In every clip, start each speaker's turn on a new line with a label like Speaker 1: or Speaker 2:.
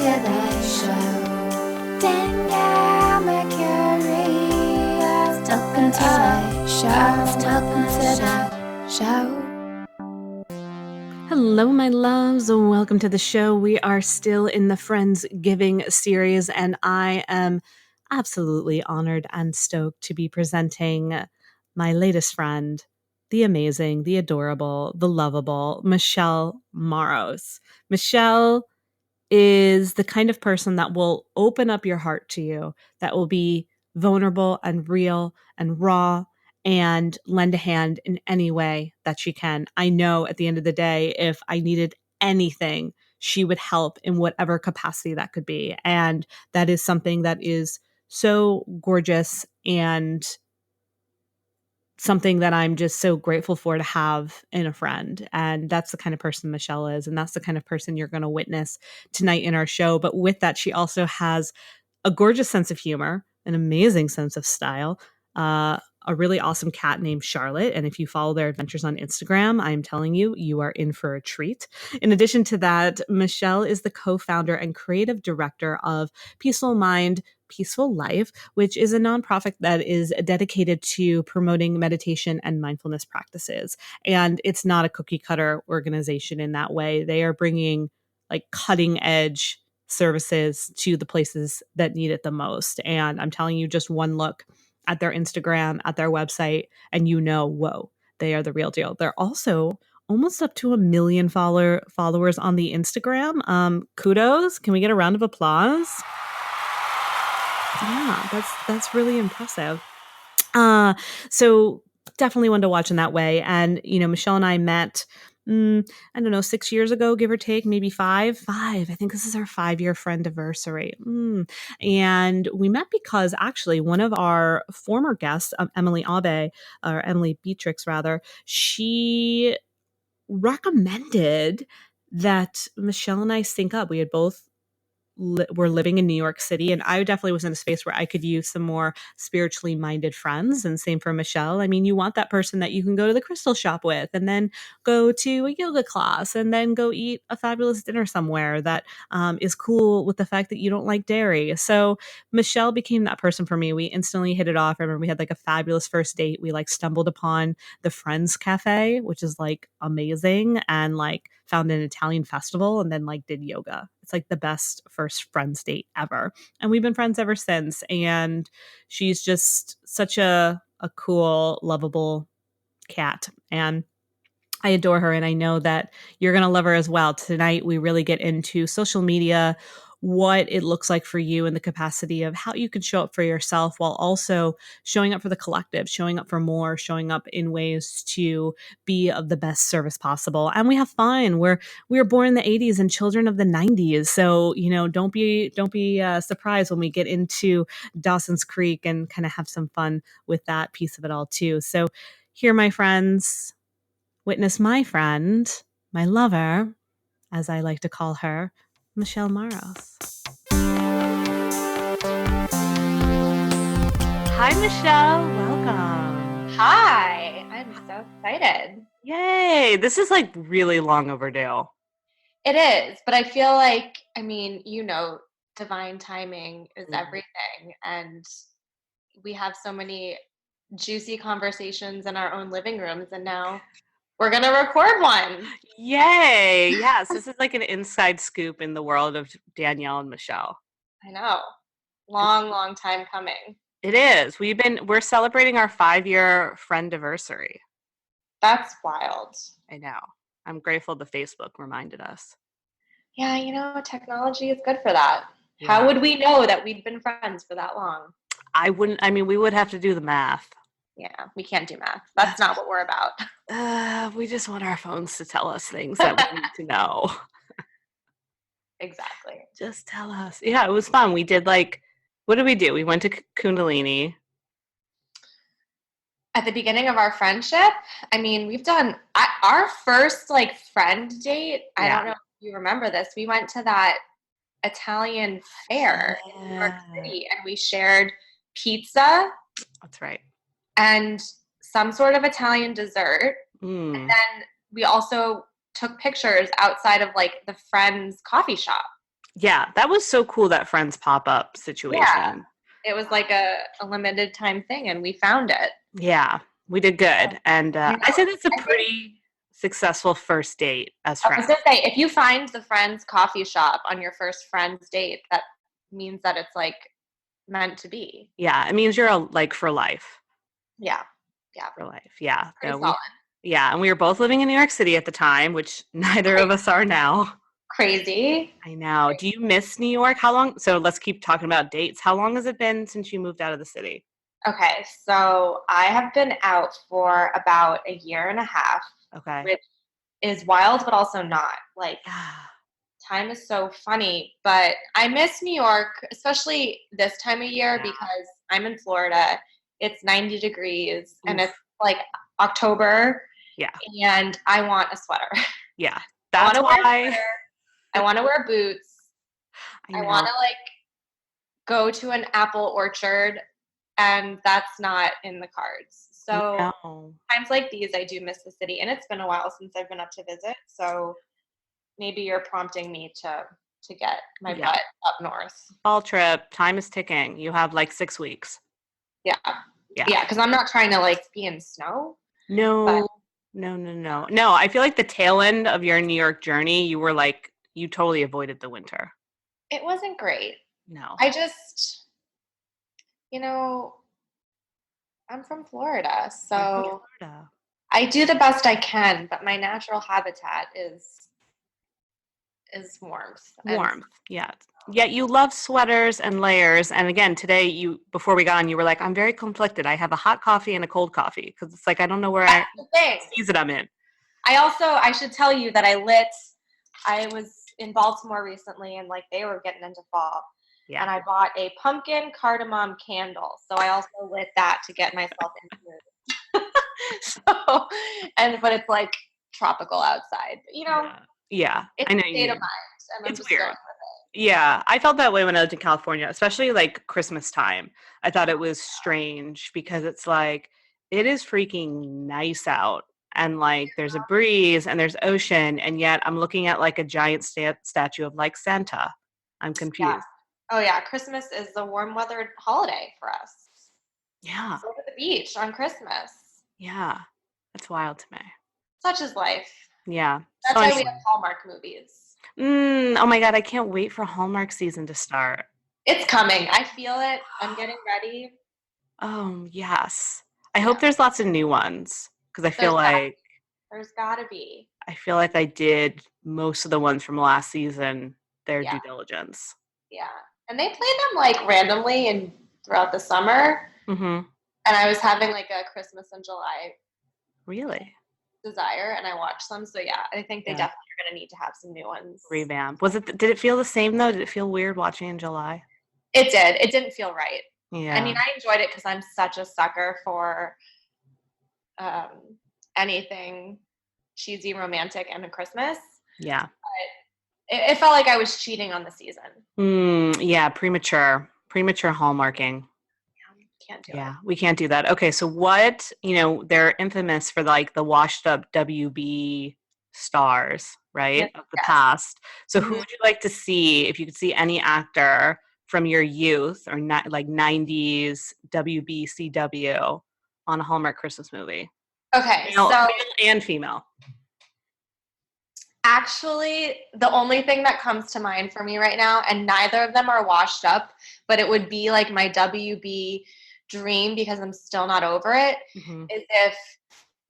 Speaker 1: the show. Danielle Mercurius. Welcome to the show. Welcome to the show.
Speaker 2: Hello, my loves. Welcome to the show. We are still in the Friendsgiving series, and I am absolutely honored and stoked to be presenting my latest friend, the amazing, the adorable, the lovable Michelle Maros. Michelle is the kind of person that will open up your heart to you, that will be vulnerable and real and raw and lend a hand in any way that she can. I know at the end of the day, if I needed anything, she would help in whatever capacity that could be. And that is something that is so gorgeous and something that I'm just so grateful for to have in a friend. And that's the kind of person Michelle is. And that's the kind of person you're going to witness tonight in our show. But with that, she also has a gorgeous sense of humor, an amazing sense of style, a really awesome cat named Charlotte. And if you follow their adventures on Instagram, I'm telling you, you are in for a treat. In addition to that, Michelle is the co-founder and creative director of Peaceful Mind, Peaceful Life, which is a nonprofit that is dedicated to promoting meditation and mindfulness practices. And it's not a cookie cutter organization in that way. They are bringing like cutting edge services to the places that need it the most. And I'm telling you, just one look at their Instagram, at their website, and you know, whoa, they are the real deal. They're also almost up to 1 million followers on the Instagram. Kudos. Can we get a round of applause? Yeah, that's really impressive. So definitely one to watch in that way. And, you know, Michelle and I met, I don't know, 6 years ago, give or take, maybe five. I think this is our 5-year friendiversary. And we met because actually one of our former guests, Emily Abe, or Emily Beatrix rather, she recommended that Michelle and I sync up. We had both were living in New York City, and I definitely was in a space where I could use some more spiritually minded friends. And same for Michelle. I mean, you want that person that you can go to the crystal shop with, and then go to a yoga class, and then go eat a fabulous dinner somewhere that is cool with the fact that you don't like dairy. So Michelle became that person for me. We instantly hit it off. I remember we had like a fabulous first date. We like stumbled upon the Friends Cafe, which is like amazing, and like found an Italian festival, and then like did yoga. It's like the best first friends date ever. And we've been friends ever since. And she's just such a cool, lovable cat. And I adore her, and I know that you're going to love her as well. Tonight, we really get into social media, what it looks like for you in the capacity of how you can show up for yourself while also showing up for the collective, showing up for more, showing up in ways to be of the best service possible. And we have fun. We were born in the 80s and children of the 90s. So, you know, don't be surprised when we get into Dawson's Creek and kind of have some fun with that piece of it all too. So here, my friends, witness my friend, my lover, as I like to call her, Michelle Maros. Hi, Michelle. Welcome.
Speaker 3: Hi. I'm so excited.
Speaker 2: Yay. This is like really long overdue.
Speaker 3: It is, but I feel like, I mean, you know, divine timing is everything. And we have so many juicy conversations in our own living rooms, and now we're going to record one.
Speaker 2: Yay. Yes, this is like an inside scoop in the world of Danielle and Michelle.
Speaker 3: I know. Long time coming.
Speaker 2: It is. We're celebrating our 5-year friendiversary.
Speaker 3: That's wild.
Speaker 2: I know. I'm grateful the Facebook reminded us.
Speaker 3: Yeah, you know, technology is good for that.
Speaker 2: Yeah.
Speaker 3: How would we know that we'd been friends for that long?
Speaker 2: We would have to do the math.
Speaker 3: Yeah, we can't do math. That's not what we're about.
Speaker 2: We just want our phones to tell us things that we need to know.
Speaker 3: Exactly.
Speaker 2: Just tell us. Yeah, it was fun. We did what did we do? We went to Kundalini.
Speaker 3: At the beginning of our friendship, I mean, we've done our first friend date. I don't know if you remember this. We went to that Italian fair in New York City, and we shared pizza.
Speaker 2: That's right.
Speaker 3: And some sort of Italian dessert.
Speaker 2: And
Speaker 3: then we also took pictures outside of the Friends coffee shop.
Speaker 2: Yeah, that was so cool, that Friends pop-up
Speaker 3: Yeah.
Speaker 2: situation.
Speaker 3: It was like a limited time thing, and we found it.
Speaker 2: Yeah, we did good. And
Speaker 3: You know,
Speaker 2: I say that's a
Speaker 3: I think
Speaker 2: pretty successful first date as
Speaker 3: I was
Speaker 2: friends.
Speaker 3: gonna say, if you find the Friends coffee shop on your first Friends date, that means that it's like meant to be.
Speaker 2: Yeah, it means you're like for life.
Speaker 3: Yeah. Yeah.
Speaker 2: For life. Yeah.
Speaker 3: Pretty
Speaker 2: No,
Speaker 3: solid.
Speaker 2: and we were both living in New York City at the time, which neither of us are now.
Speaker 3: Crazy.
Speaker 2: I know. Do you miss New York? How long? So let's keep talking about dates. How long has it been since you moved out of the city?
Speaker 3: Okay, so I have been out for about a year and a half,
Speaker 2: Okay.
Speaker 3: which is wild, but also not. Like,
Speaker 2: Yeah.
Speaker 3: time is so funny, but I miss New York, especially this time of year
Speaker 2: Yeah.
Speaker 3: because I'm in Florida. It's 90 degrees and
Speaker 2: Oof.
Speaker 3: it's like October,
Speaker 2: Yeah.
Speaker 3: and I want a sweater.
Speaker 2: Yeah.
Speaker 3: I
Speaker 2: That's
Speaker 3: want to wear a
Speaker 2: why.
Speaker 3: sweater. I want to wear boots.
Speaker 2: I
Speaker 3: I want
Speaker 2: know.
Speaker 3: to like go to an apple orchard, and that's not in the cards. So
Speaker 2: No.
Speaker 3: times like these, I do miss the city, and it's been a while since I've been up to visit. So maybe you're prompting me to get my
Speaker 2: Yeah.
Speaker 3: butt up north.
Speaker 2: Fall trip. Time is ticking. You have like 6 weeks.
Speaker 3: Yeah,
Speaker 2: Yeah.
Speaker 3: yeah, because I'm not trying to like be in snow. But
Speaker 2: No. No. No, I feel like the tail end of your New York journey, you were like, you totally avoided the winter.
Speaker 3: it wasn't great.
Speaker 2: No.
Speaker 3: I just, you know, I'm from Florida,
Speaker 2: You're from
Speaker 3: so
Speaker 2: Florida.
Speaker 3: I do the best I can, but my natural habitat is warmth. And
Speaker 2: Warmth. Yeah. Yet you love sweaters and layers. And again, today before we got on, you were like, I'm very conflicted. I have a hot coffee and a cold coffee because it's like I don't know
Speaker 3: that's the thing.
Speaker 2: what season I'm in.
Speaker 3: I should tell you that I was in Baltimore recently, and like they were getting into fall.
Speaker 2: Yeah.
Speaker 3: And I bought a pumpkin cardamom candle. So I also lit that to get myself into mood. But it's like tropical outside. But,
Speaker 2: Yeah.
Speaker 3: it's
Speaker 2: I know
Speaker 3: a
Speaker 2: you
Speaker 3: state of
Speaker 2: mean.
Speaker 3: mind, and I'm
Speaker 2: It's
Speaker 3: just
Speaker 2: weird.
Speaker 3: going with
Speaker 2: Yeah, I felt that way when I lived in California, especially like Christmas time. I thought it was strange because it's like it is freaking nice out and like there's a breeze and there's ocean, and yet I'm looking at like a giant statue of like Santa. I'm
Speaker 3: it. Yeah.
Speaker 2: confused.
Speaker 3: Oh yeah, Christmas is the warm weathered holiday for us.
Speaker 2: Yeah.
Speaker 3: Go to the beach on Christmas.
Speaker 2: Yeah. That's wild to me.
Speaker 3: Such is life.
Speaker 2: Yeah.
Speaker 3: That's
Speaker 2: So
Speaker 3: why we
Speaker 2: anyway.
Speaker 3: have Hallmark movies.
Speaker 2: Oh my God, I can't wait for Hallmark season to start.
Speaker 3: It's coming. I feel it. I'm getting ready.
Speaker 2: Oh, yes. I
Speaker 3: Yeah.
Speaker 2: hope there's lots of new ones because
Speaker 3: There's gotta be.
Speaker 2: I feel like I did most of the ones from last season, their
Speaker 3: Yeah.
Speaker 2: due diligence.
Speaker 3: Yeah. And they play them like randomly and throughout the summer.
Speaker 2: Mm-hmm.
Speaker 3: And I was having like a Christmas in July
Speaker 2: Really?
Speaker 3: desire, and I watched them. So yeah, I think they
Speaker 2: Yeah.
Speaker 3: definitely are gonna need to have some new ones.
Speaker 2: Revamp. Did it feel the same though? Did it feel weird watching in July?
Speaker 3: It did. It didn't feel right.
Speaker 2: Yeah.
Speaker 3: I mean, I enjoyed it because I'm such a sucker for anything cheesy, romantic, and a Christmas.
Speaker 2: Yeah.
Speaker 3: It felt like I was cheating on the season.
Speaker 2: Yeah, premature hallmarking.
Speaker 3: Can't do
Speaker 2: Yeah,
Speaker 3: it.
Speaker 2: we can't do that. Okay, so they're infamous for like the washed up WB stars, right? Of the past. So who would you like to see if you could see any actor from your youth or not like 90s WB CW on a Hallmark Christmas movie?
Speaker 3: Okay,
Speaker 2: Male
Speaker 3: so
Speaker 2: and female.
Speaker 3: actually, the only thing that comes to mind for me right now, and neither of them are washed up, but it would be like my WB dream because I'm still not over it, is if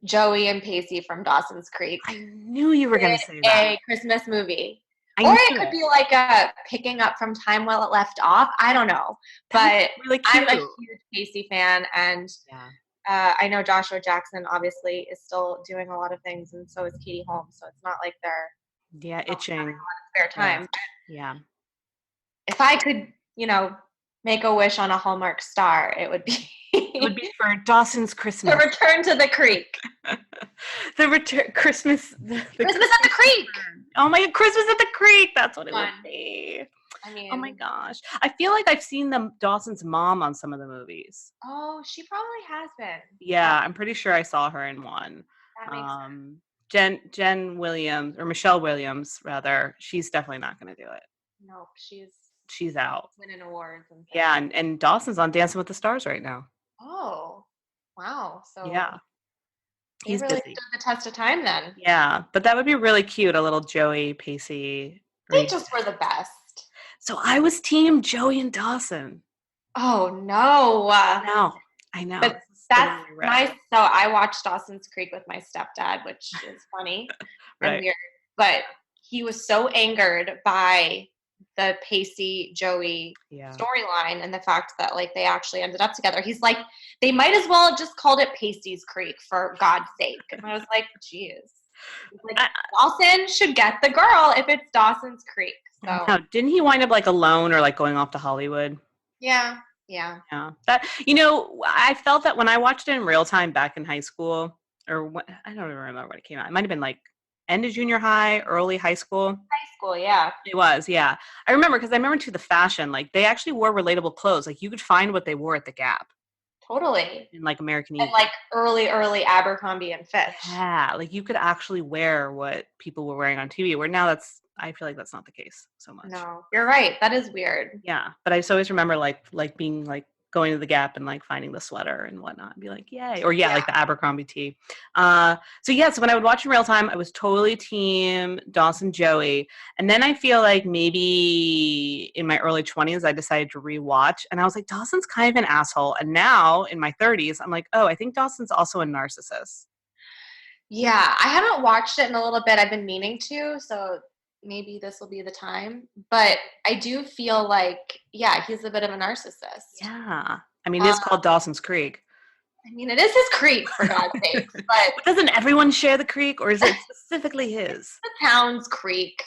Speaker 3: Joey and Pacey from Dawson's Creek
Speaker 2: I knew you were going to say that.
Speaker 3: a Christmas movie.
Speaker 2: I
Speaker 3: Or
Speaker 2: knew
Speaker 3: it could be like a picking up from time while it left off. I don't know. But
Speaker 2: really
Speaker 3: I'm a
Speaker 2: cute.
Speaker 3: huge Pacey fan, and
Speaker 2: Yeah.
Speaker 3: I know Joshua Jackson obviously is still doing a lot of things, and so is Katie Holmes. So it's not like they're
Speaker 2: Yeah, itching.
Speaker 3: spare time.
Speaker 2: Yeah.
Speaker 3: If I could, make a wish on a Hallmark star, it would be
Speaker 2: It would be for Dawson's Christmas.
Speaker 3: to return to the creek.
Speaker 2: The return Christmas.
Speaker 3: Christmas at the creek.
Speaker 2: Oh my God, Christmas at the Creek. That's what it
Speaker 3: Fun.
Speaker 2: would be.
Speaker 3: I mean,
Speaker 2: Oh my gosh. I feel like I've seen Dawson's mom on some of the movies.
Speaker 3: oh, she probably has been.
Speaker 2: Yeah, I'm pretty sure I saw her in one.
Speaker 3: That makes sense.
Speaker 2: Jen Williams, or Michelle Williams rather, she's definitely not going to do it.
Speaker 3: Nope,
Speaker 2: She's out.
Speaker 3: winning awards and things.
Speaker 2: Yeah, and Dawson's on Dancing with the Stars right now.
Speaker 3: Oh, wow. So
Speaker 2: Yeah,
Speaker 3: they
Speaker 2: he's
Speaker 3: really
Speaker 2: busy.
Speaker 3: stood the test of time then.
Speaker 2: Yeah, but that would be really cute, a little Joey Pacey
Speaker 3: They
Speaker 2: reunion.
Speaker 3: just were the best.
Speaker 2: So I was team Joey and Dawson.
Speaker 3: Oh no.
Speaker 2: I know.
Speaker 3: But
Speaker 2: This is
Speaker 3: that's
Speaker 2: getting red.
Speaker 3: so I watched Dawson's Creek with my stepdad, which is funny and
Speaker 2: Right.
Speaker 3: weird. But he was so angered by the Pacey Joey
Speaker 2: Yeah.
Speaker 3: storyline and the fact that like they actually ended up together. He's like, they might as well have just called it Pacey's Creek for God's sake. And I was like, geez. Like Dawson should get the girl if it's Dawson's Creek. So
Speaker 2: Now, didn't he wind up like alone or like going off to Hollywood?
Speaker 3: yeah.
Speaker 2: Yeah. That, I felt that when I watched it in real time back in high school, or I don't even remember when it came out. It might have been like end of junior high, early high school.
Speaker 3: High school, yeah.
Speaker 2: It was, yeah. I remember because I remember too the fashion. Like they actually wore relatable clothes. Like you could find what they wore at the Gap.
Speaker 3: Totally.
Speaker 2: In like American Eagle.
Speaker 3: And like early Abercrombie and Fitch.
Speaker 2: Yeah, like you could actually wear what people were wearing on TV. Where now I feel like that's not the case so much.
Speaker 3: No, you're right. That is weird.
Speaker 2: Yeah, but I just always remember like being like going to the Gap and like finding the sweater and whatnot and be like, yay. Or like the Abercrombie tee. So when I would watch in real time, I was totally team Dawson Joey. And then I feel like maybe in my early 20s, I decided to rewatch and I was like, Dawson's kind of an asshole. And now in my 30s, I'm like, oh, I think Dawson's also a narcissist.
Speaker 3: Yeah, I haven't watched it in a little bit. I've been meaning to, so maybe this will be the time. But I do feel like, he's a bit of a narcissist.
Speaker 2: Yeah. I mean, it's called Dawson's Creek.
Speaker 3: I mean, it is his creek, for God's sake. But
Speaker 2: doesn't everyone share the creek, or is it specifically his?
Speaker 3: The town's creek.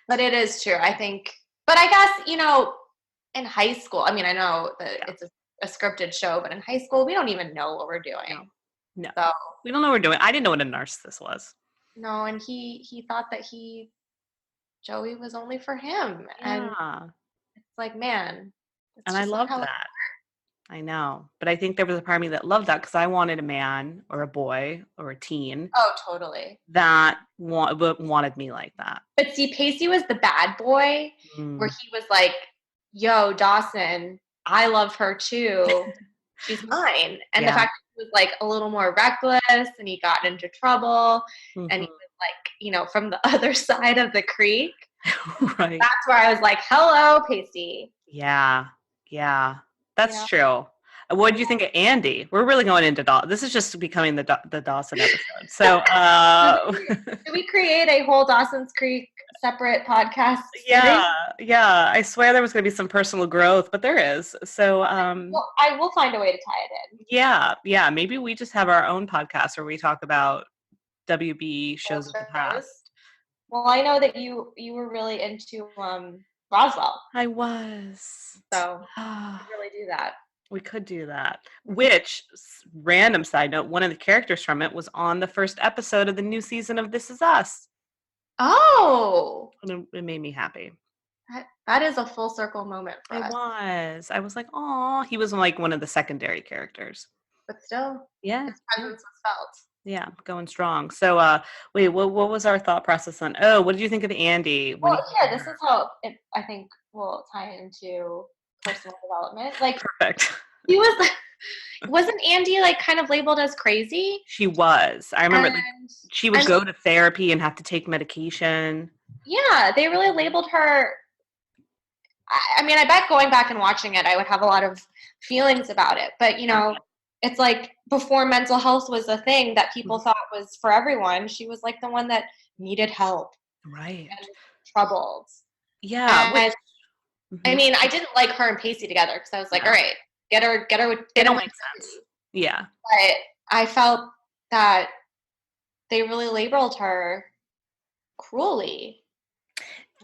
Speaker 3: But it is true, I think. But I guess, in high school, I mean, I know that it's a scripted show, but in high school, we don't even know what we're doing.
Speaker 2: No.
Speaker 3: So,
Speaker 2: we don't know what we're doing. I didn't know what a narcissist was.
Speaker 3: No, and he thought that Joey was only for him.
Speaker 2: Yeah.
Speaker 3: And it's like, man.
Speaker 2: And I love that. I know. But I think there was a part of me that loved that because I wanted a man or a boy or a teen.
Speaker 3: Oh, totally.
Speaker 2: That wanted me like that.
Speaker 3: But see, Pacey was the bad boy where he was like, yo, Dawson, I love her too. She's mine. And the fact that he was like a little more reckless and he got into trouble and he was like, from the other side of the creek.
Speaker 2: Right.
Speaker 3: That's where I was like, hello, Pacey.
Speaker 2: Yeah. Yeah. That's true. What did you think of Andy? We're really going into Dawson. This is just becoming the Dawson episode. So,
Speaker 3: Should we create a whole Dawson's Creek separate podcast?
Speaker 2: Yeah. I swear there was going to be some personal growth, but there is. So,
Speaker 3: well, I will find a way to tie it in.
Speaker 2: Yeah. Maybe we just have our own podcast where we talk about WB shows of the past.
Speaker 3: Well, I know that you were really into Roswell.
Speaker 2: I was.
Speaker 3: So we could really do that.
Speaker 2: We could do that. Which, random side note, one of the characters from it was on the first episode of the new season of This Is Us.
Speaker 3: Oh.
Speaker 2: And it made me happy.
Speaker 3: That is a full circle moment for us.
Speaker 2: I was like, oh, he was like one of the secondary characters.
Speaker 3: But still,
Speaker 2: his
Speaker 3: presence was felt.
Speaker 2: Yeah, going strong. So, wait, what was our thought process on? Oh, what did you think of Andy?
Speaker 3: Well, this is how I think will tie into personal development. Like,
Speaker 2: perfect.
Speaker 3: He wasn't Andy like kind of labeled as crazy?
Speaker 2: She was. I remember she would go to therapy and have to take medication.
Speaker 3: Yeah, they really labeled her. I mean, I bet going back and watching it, I would have a lot of feelings about it. But it's like before mental health was a thing that people thought was for everyone, she was like the one that needed help.
Speaker 2: Right.
Speaker 3: And troubled.
Speaker 2: Yeah.
Speaker 3: And, I mean, I didn't like her and Pacey together because I was like, all right, get her. It
Speaker 2: don't make sense. Yeah.
Speaker 3: But I felt that they really labeled her cruelly.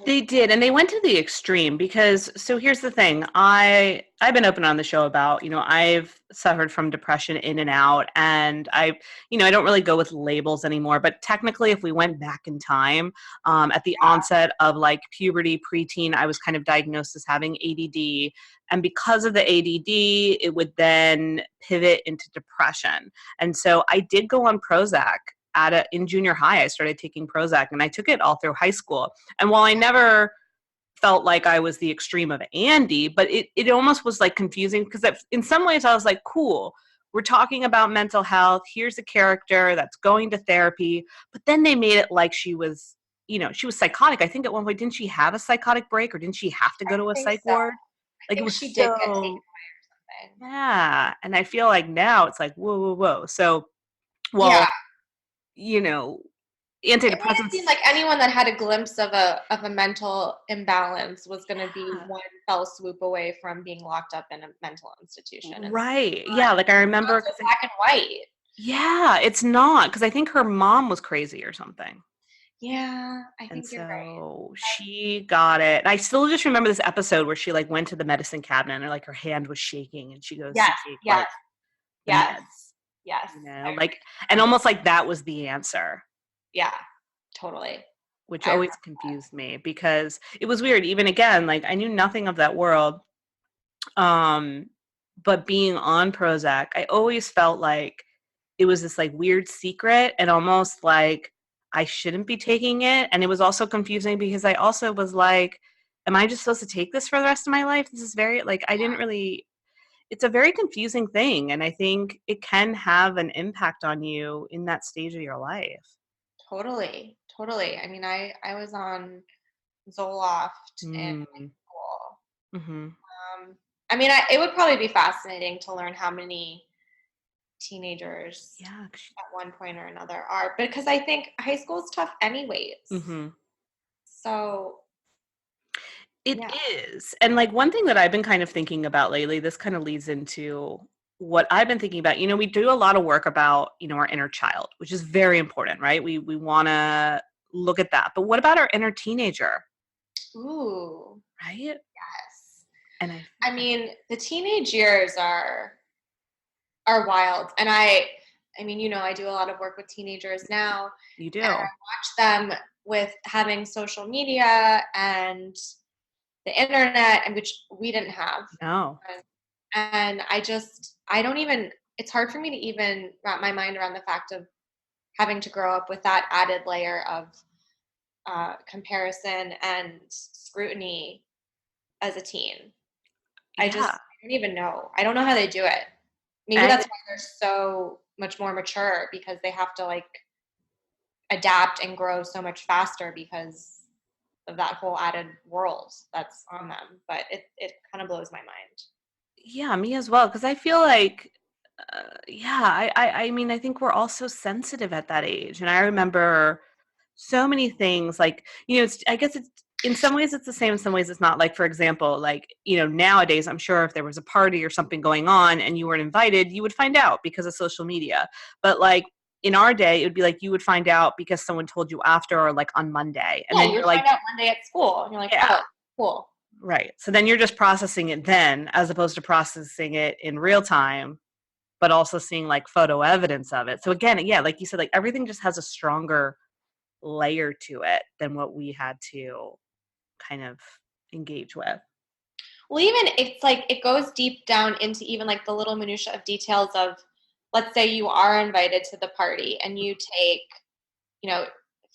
Speaker 2: They did, and they went to the extreme because, so here's the thing, I've been open on the show about, I've suffered from depression in and out, and I don't really go with labels anymore, but technically if we went back in time, at the onset of like puberty, preteen, I was kind of diagnosed as having ADD, and because of the ADD, it would then pivot into depression, and so I did go on Prozac in junior high, I started taking Prozac, and I took it all through high school. And while I never felt like I was the extreme of Andy, but it almost was like confusing because in some ways I was like, cool, we're talking about mental health. Here's a character that's going to therapy. But then they made it like she was, she was psychotic. I think at one point, didn't she have a psychotic break, or didn't she have to go to a
Speaker 3: think
Speaker 2: psych
Speaker 3: so.
Speaker 2: ward?
Speaker 3: I
Speaker 2: Like, it
Speaker 3: think
Speaker 2: was
Speaker 3: she did get taken away
Speaker 2: so,
Speaker 3: or something.
Speaker 2: yeah. And I feel like now it's like, whoa, whoa, whoa. So,
Speaker 3: Yeah.
Speaker 2: well,
Speaker 3: It made it
Speaker 2: antidepressants.
Speaker 3: seem like anyone that had a glimpse of a mental imbalance was going to be one fell swoop away from being locked up in a mental institution. And
Speaker 2: Right. Yeah. Like, I remember.
Speaker 3: it's black and white.
Speaker 2: Yeah, it's not, because I think her mom was crazy or something.
Speaker 3: Yeah, I
Speaker 2: And
Speaker 3: think you're right.
Speaker 2: so she got it. And I still just remember this episode where she like went to the medicine cabinet and like her hand was shaking and she goes to take like the meds,
Speaker 3: yes.
Speaker 2: like, and almost like that was the answer.
Speaker 3: Yeah, totally.
Speaker 2: Which always confused me because it was weird. Even again, like I knew nothing of that world. But being on Prozac, I always felt like it was this like weird secret and almost like I shouldn't be taking it. And it was also confusing because I also was like, am I just supposed to take this for the rest of my life? This is very like, I didn't really, it's a very confusing thing. And I think it can have an impact on you in that stage of your life.
Speaker 3: Totally. I mean, I was on Zoloft in school.
Speaker 2: Mm-hmm.
Speaker 3: I mean, it would probably be fascinating to learn how many teenagers at one point or another are, because I think high school is tough anyways.
Speaker 2: Mm-hmm.
Speaker 3: So
Speaker 2: it is. And like one thing that I've been kind of thinking about lately, this kind of leads into what I've been thinking about. We do a lot of work about, our inner child, which is very important, right? We want to look at that. But what about our inner teenager?
Speaker 3: Ooh.
Speaker 2: Right?
Speaker 3: Yes.
Speaker 2: And
Speaker 3: I mean, the teenage years are wild. And I mean, I do a lot of work with teenagers now.
Speaker 2: You do.
Speaker 3: And I watch them with having social media and the internet, and which we didn't have.
Speaker 2: No.
Speaker 3: And I don't even, it's hard for me to even wrap my mind around the fact of having to grow up with that added layer of comparison and scrutiny as a teen. I don't even know. I don't know how they do it. Maybe that's why they're so much more mature, because they have to like adapt and grow so much faster because of that whole added world that's on them. But it kind of blows my mind.
Speaker 2: Yeah, me as well. Because I feel like, I mean, I think we're all so sensitive at that age. And I remember so many things like, I guess it's, in some ways it's the same, in some ways it's not. Like, for example, like, nowadays, I'm sure if there was a party or something going on and you weren't invited, you would find out because of social media. But like in our day, it would be like you would find out because someone told you after, or like on Monday. And then
Speaker 3: you
Speaker 2: you're
Speaker 3: would
Speaker 2: like,
Speaker 3: find out Monday at school. And you're like, oh, cool.
Speaker 2: Right. So then you're just processing it then, as opposed to processing it in real time, but also seeing like photo evidence of it. So again, like you said, like everything just has a stronger layer to it than what we had to kind of engage with.
Speaker 3: Well, even it's like it goes deep down into even like the little minutia of details of, let's say you are invited to the party and you take,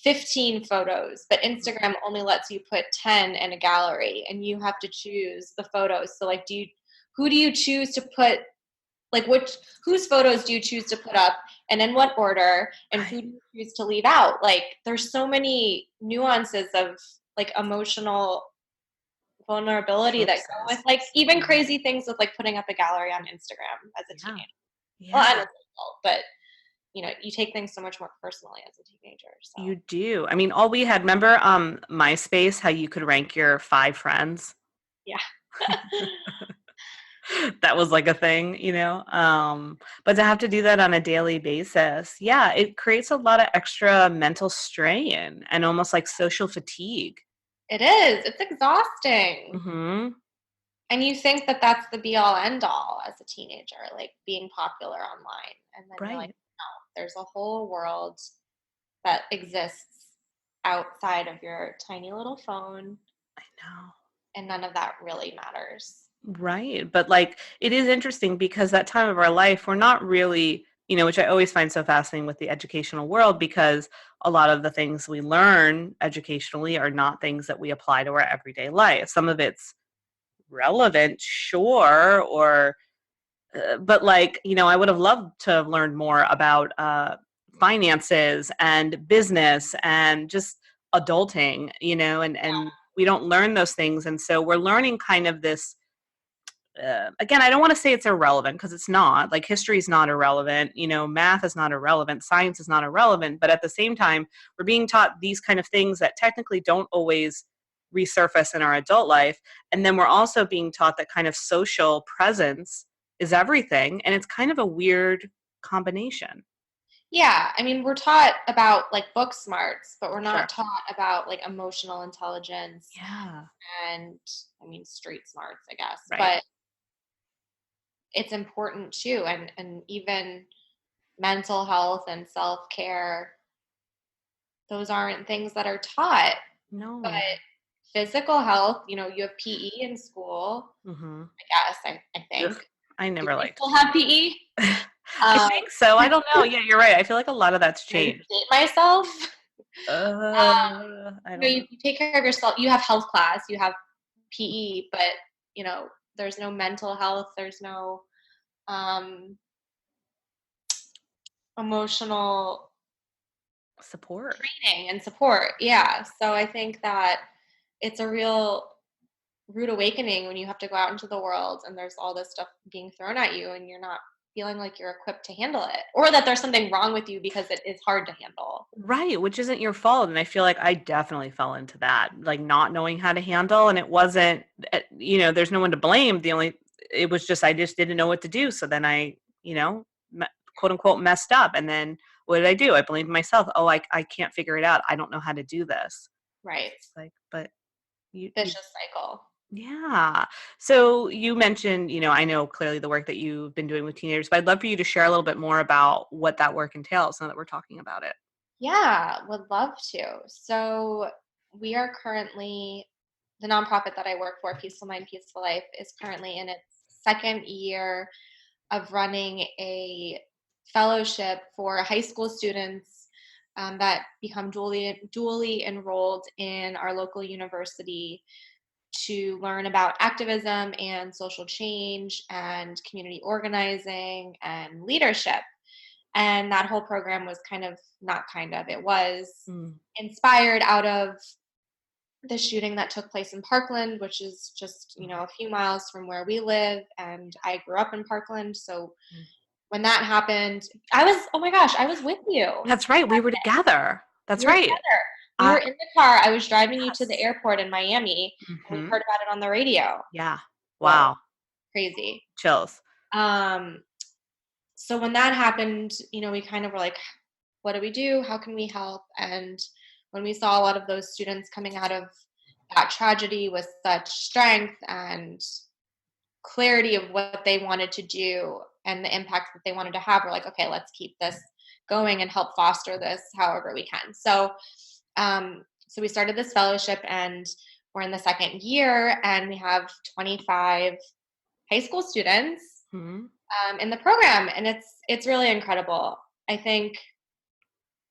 Speaker 3: 15 photos, but Instagram only lets you put 10 in a gallery and you have to choose the photos. So like, who do you choose to put, like whose photos do you choose to put up and in what order, and who do you choose to leave out? Like there's so many nuances of like emotional vulnerability that go with like even crazy things with like putting up a gallery on Instagram as a teenager. Yeah. Well, I don't know, but you take things so much more personally as a teenager. So.
Speaker 2: You do. I mean, all we had, remember MySpace, how you could rank your 5 friends?
Speaker 3: Yeah.
Speaker 2: That was like a thing, but to have to do that on a daily basis, it creates a lot of extra mental strain and almost like social fatigue.
Speaker 3: It is. It's exhausting.
Speaker 2: Mm-hmm.
Speaker 3: And you think that that's the be all end all as a teenager, like being popular online. And then you're like, no, there's a whole world that exists outside of your tiny little phone.
Speaker 2: I know.
Speaker 3: And none of that really matters.
Speaker 2: Right. But like, it is interesting because that time of our life, we're not really, which I always find so fascinating with the educational world, because a lot of the things we learn educationally are not things that we apply to our everyday life. Some of it's relevant, sure, or but I would have loved to have learned more about finances and business and just adulting, and we don't learn those things. And so we're learning kind of this, again, I don't want to say it's irrelevant, because it's not. Like, history is not irrelevant, math is not irrelevant, science is not irrelevant, but at the same time, we're being taught these kind of things that technically don't always resurface in our adult life. And then we're also being taught that kind of social presence is everything, and it's kind of a weird combination.
Speaker 3: Yeah, I mean, we're taught about like book smarts, but we're
Speaker 2: Sure.
Speaker 3: not taught about like emotional intelligence
Speaker 2: Yeah.
Speaker 3: and, I mean, street smarts, I guess.
Speaker 2: Right.
Speaker 3: But it's important too, and even mental health and self-care, those aren't things that are taught. But
Speaker 2: No.
Speaker 3: physical health, you have PE in school,
Speaker 2: Mm-hmm.
Speaker 3: I guess, I
Speaker 2: Ugh,
Speaker 3: think.
Speaker 2: I
Speaker 3: Do
Speaker 2: never
Speaker 3: we
Speaker 2: liked
Speaker 3: still have PE?
Speaker 2: I
Speaker 3: Um,
Speaker 2: think so. I don't know. Yeah, you're right. I feel like a lot of that's
Speaker 3: I
Speaker 2: changed.
Speaker 3: date myself.
Speaker 2: I don't know.
Speaker 3: You take care of yourself. You have health class, you have PE, but there's no mental health, there's no um, emotional
Speaker 2: Support.
Speaker 3: training and support. Yeah. So I think that it's a real rude awakening when you have to go out into the world and there's all this stuff being thrown at you and you're not feeling like you're equipped to handle it, or that there's something wrong with you because it is hard to handle.
Speaker 2: Right, which isn't your fault. And I feel like I definitely fell into that, like not knowing how to handle. And it wasn't, there's no one to blame. It was just, I just didn't know what to do. So then I, quote unquote, messed up. And then what did I do? I blamed myself. Oh, I can't figure it out. I don't know how to do this.
Speaker 3: Right.
Speaker 2: It's like, but you
Speaker 3: Vicious cycle.
Speaker 2: yeah. So you mentioned, I know clearly the work that you've been doing with teenagers, but I'd love for you to share a little bit more about what that work entails now that we're talking about it.
Speaker 3: Yeah, would love to. So we are currently, the nonprofit that I work for, Peaceful Mind, Peaceful Life, is currently in its second year of running a fellowship for high school students that become dually enrolled in our local university to learn about activism and social change and community organizing and leadership. And that whole program was not kind of, it was
Speaker 2: Mm.
Speaker 3: inspired out of the shooting that took place in Parkland, which is just, a few miles from where we live. And I grew up in Parkland. So
Speaker 2: Mm.
Speaker 3: when that happened, oh my gosh, I was with you.
Speaker 2: That's right. We were together. That's
Speaker 3: We were
Speaker 2: right.
Speaker 3: together. We were in the car. I was driving you to the
Speaker 2: Yes.
Speaker 3: airport in Miami, and we
Speaker 2: Hmm.
Speaker 3: heard about it on the radio.
Speaker 2: Yeah.
Speaker 3: Whoa,
Speaker 2: Wow.
Speaker 3: crazy.
Speaker 2: Chills.
Speaker 3: Um, so when that happened, we kind of were like, what do we do? How can we help? And when we saw a lot of those students coming out of that tragedy with such strength and clarity of what they wanted to do and the impact that they wanted to have, we're like, okay, let's keep this going and help foster this however we can. So we started this fellowship, and we're in the second year, and we have 25 high school students
Speaker 2: Hmm.
Speaker 3: in the program, and it's really incredible. I think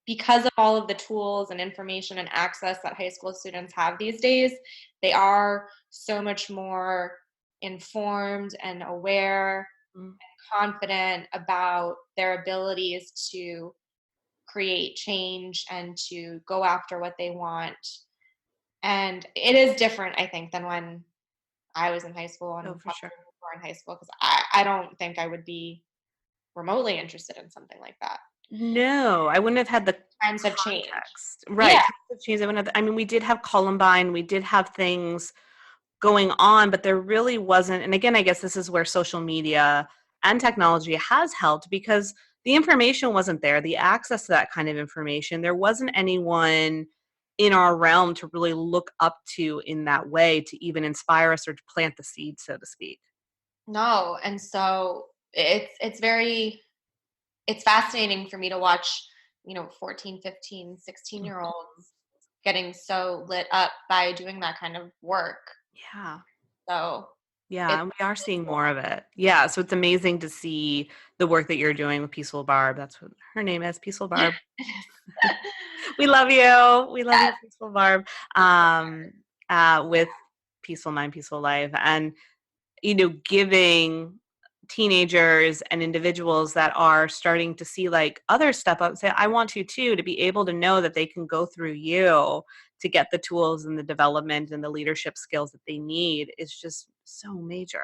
Speaker 3: because of all of the tools and information and access that high school students have these days, they are so much more informed and aware,
Speaker 2: Mm.
Speaker 3: confident about their abilities to create change and to go after what they want. And it is different, I think, than when I was in high school
Speaker 2: Oh,
Speaker 3: and
Speaker 2: for
Speaker 3: probably
Speaker 2: sure.
Speaker 3: before in high school, because I don't think I would be remotely interested in something like that.
Speaker 2: No, I wouldn't have had the
Speaker 3: Times have changed.
Speaker 2: context. Right.
Speaker 3: Yeah.
Speaker 2: Times have changed. I wouldn't have, I mean, we did have Columbine, we did have things going on, but there really wasn't. And again, I guess this is where social media and technology has helped, because the information wasn't there, the access to that kind of information. There wasn't anyone in our realm to really look up to in that way to even inspire us or to plant the seed, so to speak.
Speaker 3: No, and so it's fascinating for me to watch, 14, 15, 16 year
Speaker 2: Mhm.
Speaker 3: olds getting so lit up by doing that kind of work.
Speaker 2: Yeah.
Speaker 3: So
Speaker 2: Yeah, and we are seeing more of it. Yeah, so it's amazing to see the work that you're doing with Peaceful Barb. That's what her name is, Peaceful Barb. We love you. We love you, Peaceful Barb. Um, with Peaceful Mind, Peaceful Life, and giving teenagers and individuals that are starting to see like others step up and say, I want to too, to be able to know that they can go through you to get the tools and the development and the leadership skills that they need is just so major.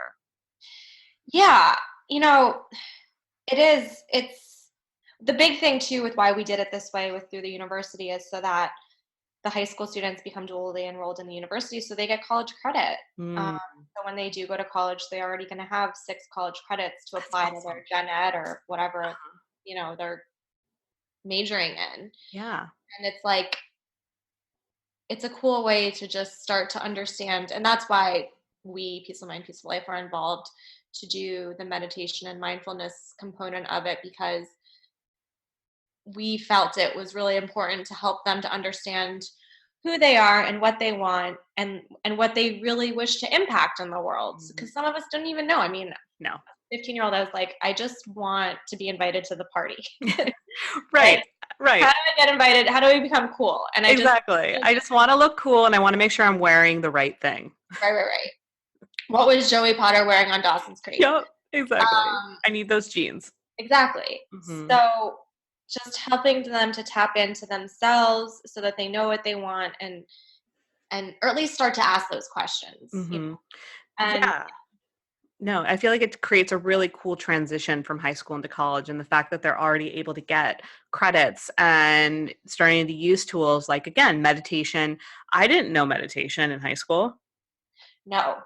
Speaker 3: Yeah, you know, it's the big thing too with why we did it this way with through the university is so that the high school students become dually enrolled in the university, so they get college credit. Um,
Speaker 2: Mm,
Speaker 3: so when they do go to college, they're already going to have 6 college credits to
Speaker 2: that's
Speaker 3: apply to
Speaker 2: awesome.
Speaker 3: their gen ed or whatever
Speaker 2: Uh-huh.
Speaker 3: they're majoring in.
Speaker 2: Yeah.
Speaker 3: And it's like it's a cool way to just start to understand, and that's why we Peaceful Mind, Peaceful Life are involved to do the meditation and mindfulness component of it because we felt it was really important to help them to understand who they are and what they want and what they really wish to impact in the world
Speaker 2: Mhm.
Speaker 3: because some of us don't even know. I mean,
Speaker 2: No.
Speaker 3: 15-year-old, I was like, I just want to be invited to the party.
Speaker 2: Right.
Speaker 3: Like, how
Speaker 2: Right.
Speaker 3: do I get invited? How do I become cool? And I just
Speaker 2: Exactly. I just want to look cool and I want to make sure I'm wearing the right thing.
Speaker 3: right. What was Joey Potter wearing on Dawson's Creek?
Speaker 2: Yep. Exactly.
Speaker 3: Um,
Speaker 2: I need those jeans.
Speaker 3: exactly.
Speaker 2: Hmm.
Speaker 3: So just helping them to tap into themselves so that they know what they want and or at least start to ask those questions.
Speaker 2: Hmm.
Speaker 3: And
Speaker 2: Yeah. No, I feel like it creates a really cool transition from high school into college, and the fact that they're already able to get credits and starting to use tools like, again, meditation. I didn't know meditation in high school.
Speaker 3: no,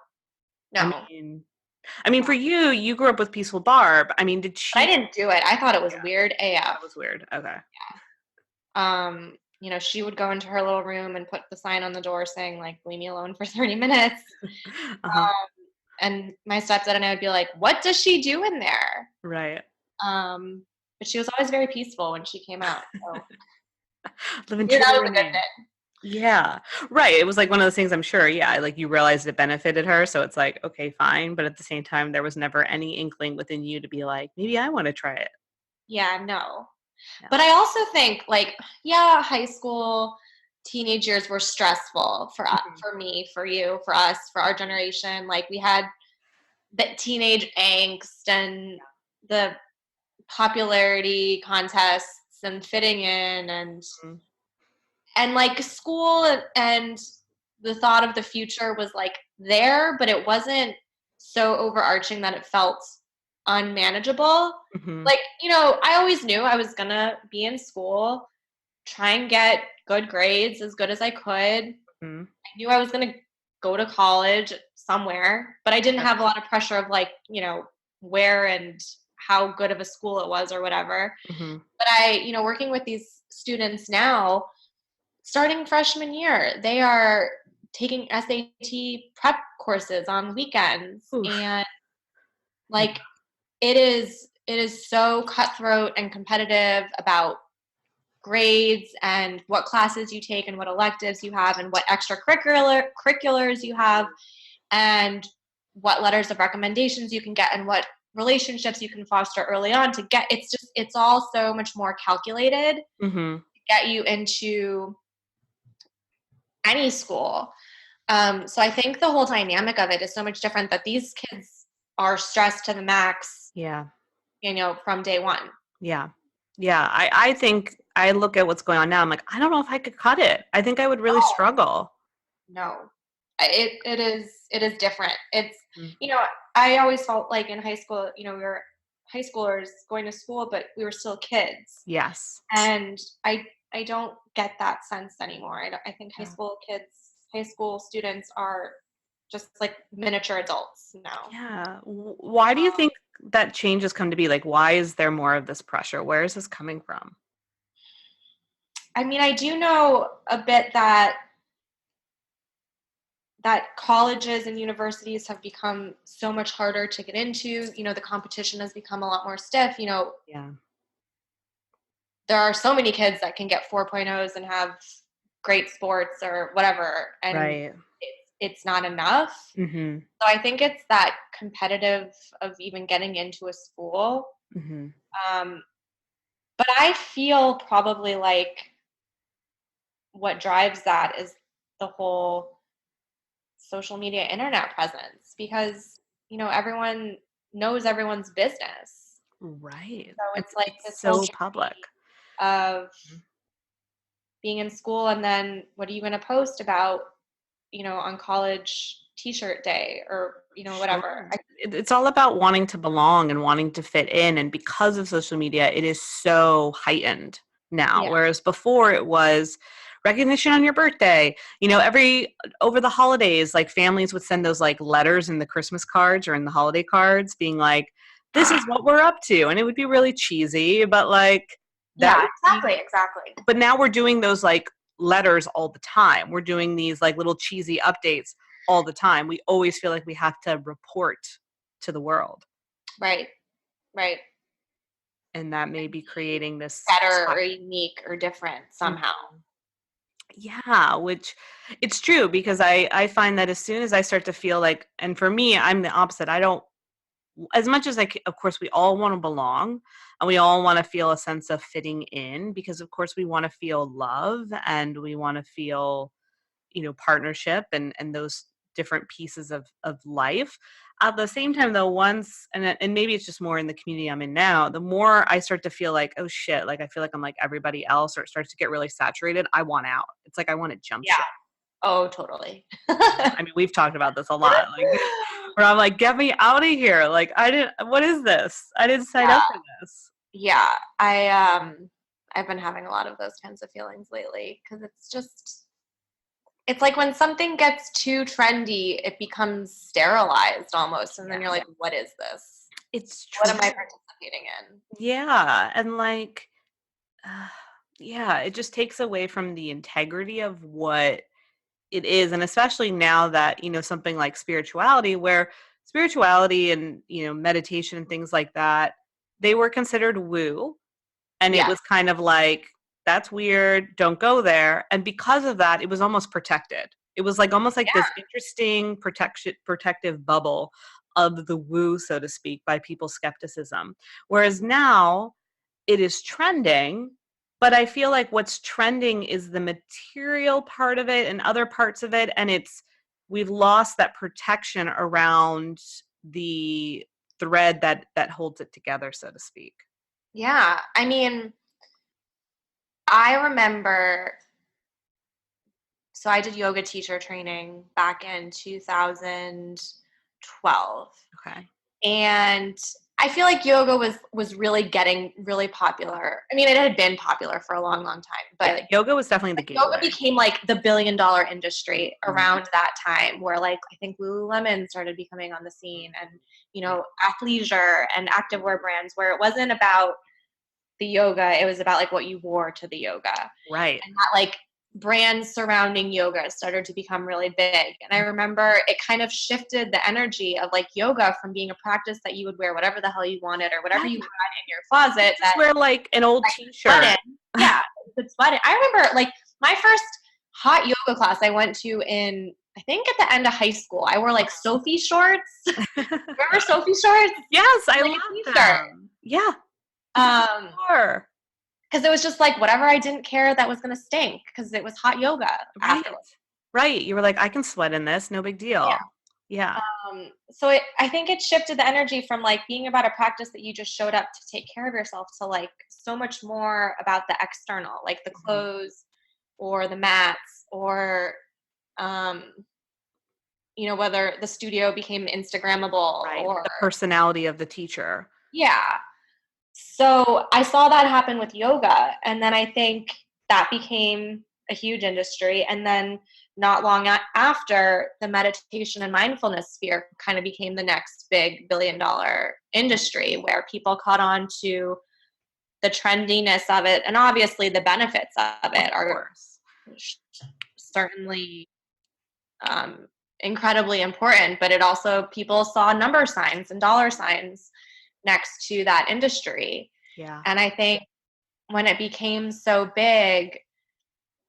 Speaker 2: I
Speaker 3: no.
Speaker 2: mean, for you, you grew up with Peaceful Barb. I mean, did
Speaker 3: But I
Speaker 2: she?
Speaker 3: didn't do it. I thought it was
Speaker 2: Yeah,
Speaker 3: weird AF.
Speaker 2: that was weird. Okay.
Speaker 3: She would go into her little room and put the sign on the door saying like leave me alone for 30 minutes.
Speaker 2: Uh-huh.
Speaker 3: And my stepdad and I would be like, what does she do in there?
Speaker 2: Right.
Speaker 3: But she was always very peaceful when she came out. So
Speaker 2: Living
Speaker 3: yeah,
Speaker 2: true
Speaker 3: that
Speaker 2: to
Speaker 3: was
Speaker 2: her
Speaker 3: a good
Speaker 2: name.
Speaker 3: thing.
Speaker 2: Yeah. Right. It was like one of those things, I'm sure. Yeah. Like you realized it benefited her. So it's like, okay, fine. But at the same time, there was never any inkling within you to be like, maybe I want to try it.
Speaker 3: Yeah, no.
Speaker 2: Yeah.
Speaker 3: But I also think like, yeah, high school teenage years were stressful
Speaker 2: Mhm.
Speaker 3: for me, for you, for us, for our generation. Like we had the teenage angst and the popularity contests and fitting in
Speaker 2: Mhm.
Speaker 3: and like school and the thought of the future was like there, but it wasn't so overarching that it felt unmanageable.
Speaker 2: Mhm.
Speaker 3: Like, I always knew I was gonna be in school, try and get good grades as good as I could. I
Speaker 2: Mhm.
Speaker 3: knew I was gonna go to college somewhere, but I didn't
Speaker 2: Yep.
Speaker 3: have a lot of pressure of like, where and how good of a school it was or whatever.
Speaker 2: Mhm.
Speaker 3: But working with these students now, starting freshman year, they are taking SAT prep courses on weekends
Speaker 2: Oof.
Speaker 3: and
Speaker 2: Yeah.
Speaker 3: like it is so cutthroat and competitive about grades and what classes you take and what electives you have and what extracurriculars you have and what letters of recommendations you can get and what relationships you can foster early on to get it's all so much more calculated to
Speaker 2: Mhm.
Speaker 3: get you into any school. So I think the whole dynamic of it is so much different that these kids are stressed to the max,
Speaker 2: Yeah.
Speaker 3: from day one.
Speaker 2: Yeah. Yeah. I think I look at what's going on now. I'm like, I don't know if I could cut it. I think I would really
Speaker 3: Oh,
Speaker 2: struggle.
Speaker 3: no. It is different. It's,
Speaker 2: Mm.
Speaker 3: you know, I always felt like in high school, we were high schoolers going to school, but we were still kids.
Speaker 2: Yes.
Speaker 3: And I don't get that sense anymore. I think
Speaker 2: Yeah.
Speaker 3: high school students are just like miniature adults now.
Speaker 2: Yeah. Why do you think that change has come to be? Like, why is there more of this pressure? Where is this coming from?
Speaker 3: I mean, I do know a bit that colleges and universities have become so much harder to get into. The competition has become a lot more stiff.
Speaker 2: Yeah.
Speaker 3: There are so many kids that can get 4.0s and have great sports or whatever, and
Speaker 2: Right.
Speaker 3: it's not enough.
Speaker 2: Mm-hmm.
Speaker 3: So I think it's that competitive of even getting into a school.
Speaker 2: Mm-hmm.
Speaker 3: Um, but I feel probably like what drives that is the whole social media internet presence, because everyone knows everyone's business.
Speaker 2: Right.
Speaker 3: So
Speaker 2: It's
Speaker 3: it's like
Speaker 2: it's
Speaker 3: this whole
Speaker 2: so public.
Speaker 3: journey of being in school, and then what are you going to post about, on college t-shirt day, or whatever.
Speaker 2: Sure. It's all about wanting to belong and wanting to fit in. And because of social media, it is so heightened now.
Speaker 3: Yeah.
Speaker 2: Whereas before it was recognition on your birthday. Every over the holidays, like families would send those like letters in the Christmas cards or in the holiday cards being like, this is what we're up to. And it would be really cheesy, but like that
Speaker 3: Yeah,
Speaker 2: would be,
Speaker 3: exactly.
Speaker 2: but now we're doing those like letters all the time. We're doing these like little cheesy updates all the time. We always feel like we have to report to the world.
Speaker 3: Right.
Speaker 2: And that may be creating this.
Speaker 3: Better or unique or different somehow.
Speaker 2: Yeah, which it's true, because I find that as soon as I start to feel like, and for me, I'm the opposite. I don't, as much as of course, we all want to belong and we all want to feel a sense of fitting in, because of course we want to feel love and we want to feel partnership and those different pieces of life. At the same time, though, once and maybe it's just more in the community I'm in now, the more I start to feel like, oh shit, like I feel like I'm like everybody else, or it starts to get really saturated, I want out. It's like I want to jump
Speaker 3: Yeah.
Speaker 2: ship.
Speaker 3: Oh, totally.
Speaker 2: I mean, we've talked about this a lot, like where I'm like, get me out of here. Like what is this? I didn't sign up for this.
Speaker 3: Yeah. I've been having a lot of those kinds of feelings lately, because it's like when something gets too trendy, it becomes sterilized almost. And then you're like, what is this?
Speaker 2: It's
Speaker 3: What
Speaker 2: true.
Speaker 3: am I participating in?
Speaker 2: Yeah. And like, yeah, it just takes away from the integrity of what it is. And especially now that, something like spirituality, where spirituality and, meditation and things like that, they were considered woo. And it
Speaker 3: Yeah.
Speaker 2: was kind of like, that's weird, don't go there. And because of that, it was almost protected. It was like almost like this interesting protective bubble of the woo, so to speak, by people's skepticism. Whereas now it is trending, but I feel like what's trending is the material part of it and other parts of it. And we've lost that protection around the thread that holds it together, so to speak.
Speaker 3: Yeah. I mean, I remember, so I did yoga teacher training back in 2012.
Speaker 2: Okay.
Speaker 3: And I feel like yoga was really getting really popular. I mean, it had been popular for a long, long time, but
Speaker 2: yoga was definitely the gateway.
Speaker 3: Yoga became like the billion-dollar industry around that time, where like I think Lululemon started becoming on the scene, and athleisure and activewear brands, where it wasn't about the yoga, it was about like what you wore to the yoga.
Speaker 2: Right.
Speaker 3: And that like brands surrounding yoga started to become really big. And I remember it kind of shifted the energy of like yoga from being a practice that you would wear whatever the hell you wanted or whatever you had in your closet.
Speaker 2: Just wear like an old t-shirt.
Speaker 3: Yeah, you could sweat it. I remember like my first hot yoga class I went to in, I think at the end of high school. I wore like Sophie shorts. Remember Sophie shorts?
Speaker 2: Yes, I
Speaker 3: like
Speaker 2: love them. Yeah.
Speaker 3: Sure. Because it was just like whatever I didn't care that was going to stink, because it was hot yoga.
Speaker 2: Right. You were like, I can sweat in this. No big deal. Yeah.
Speaker 3: So I think it shifted the energy from like being about a practice that you just showed up to take care of yourself to like so much more about the external, like the clothes or the mats or, whether the studio became Instagrammable or
Speaker 2: the personality of the teacher.
Speaker 3: Yeah. So I saw that happen with yoga, and then I think that became a huge industry. And then not long after, the meditation and mindfulness sphere kind of became the next big billion-dollar industry, where people caught on to the trendiness of it. And obviously the benefits of it are certainly incredibly important, but it also, people saw number signs and dollar signs next to that industry.
Speaker 2: Yeah.
Speaker 3: And I think when it became so big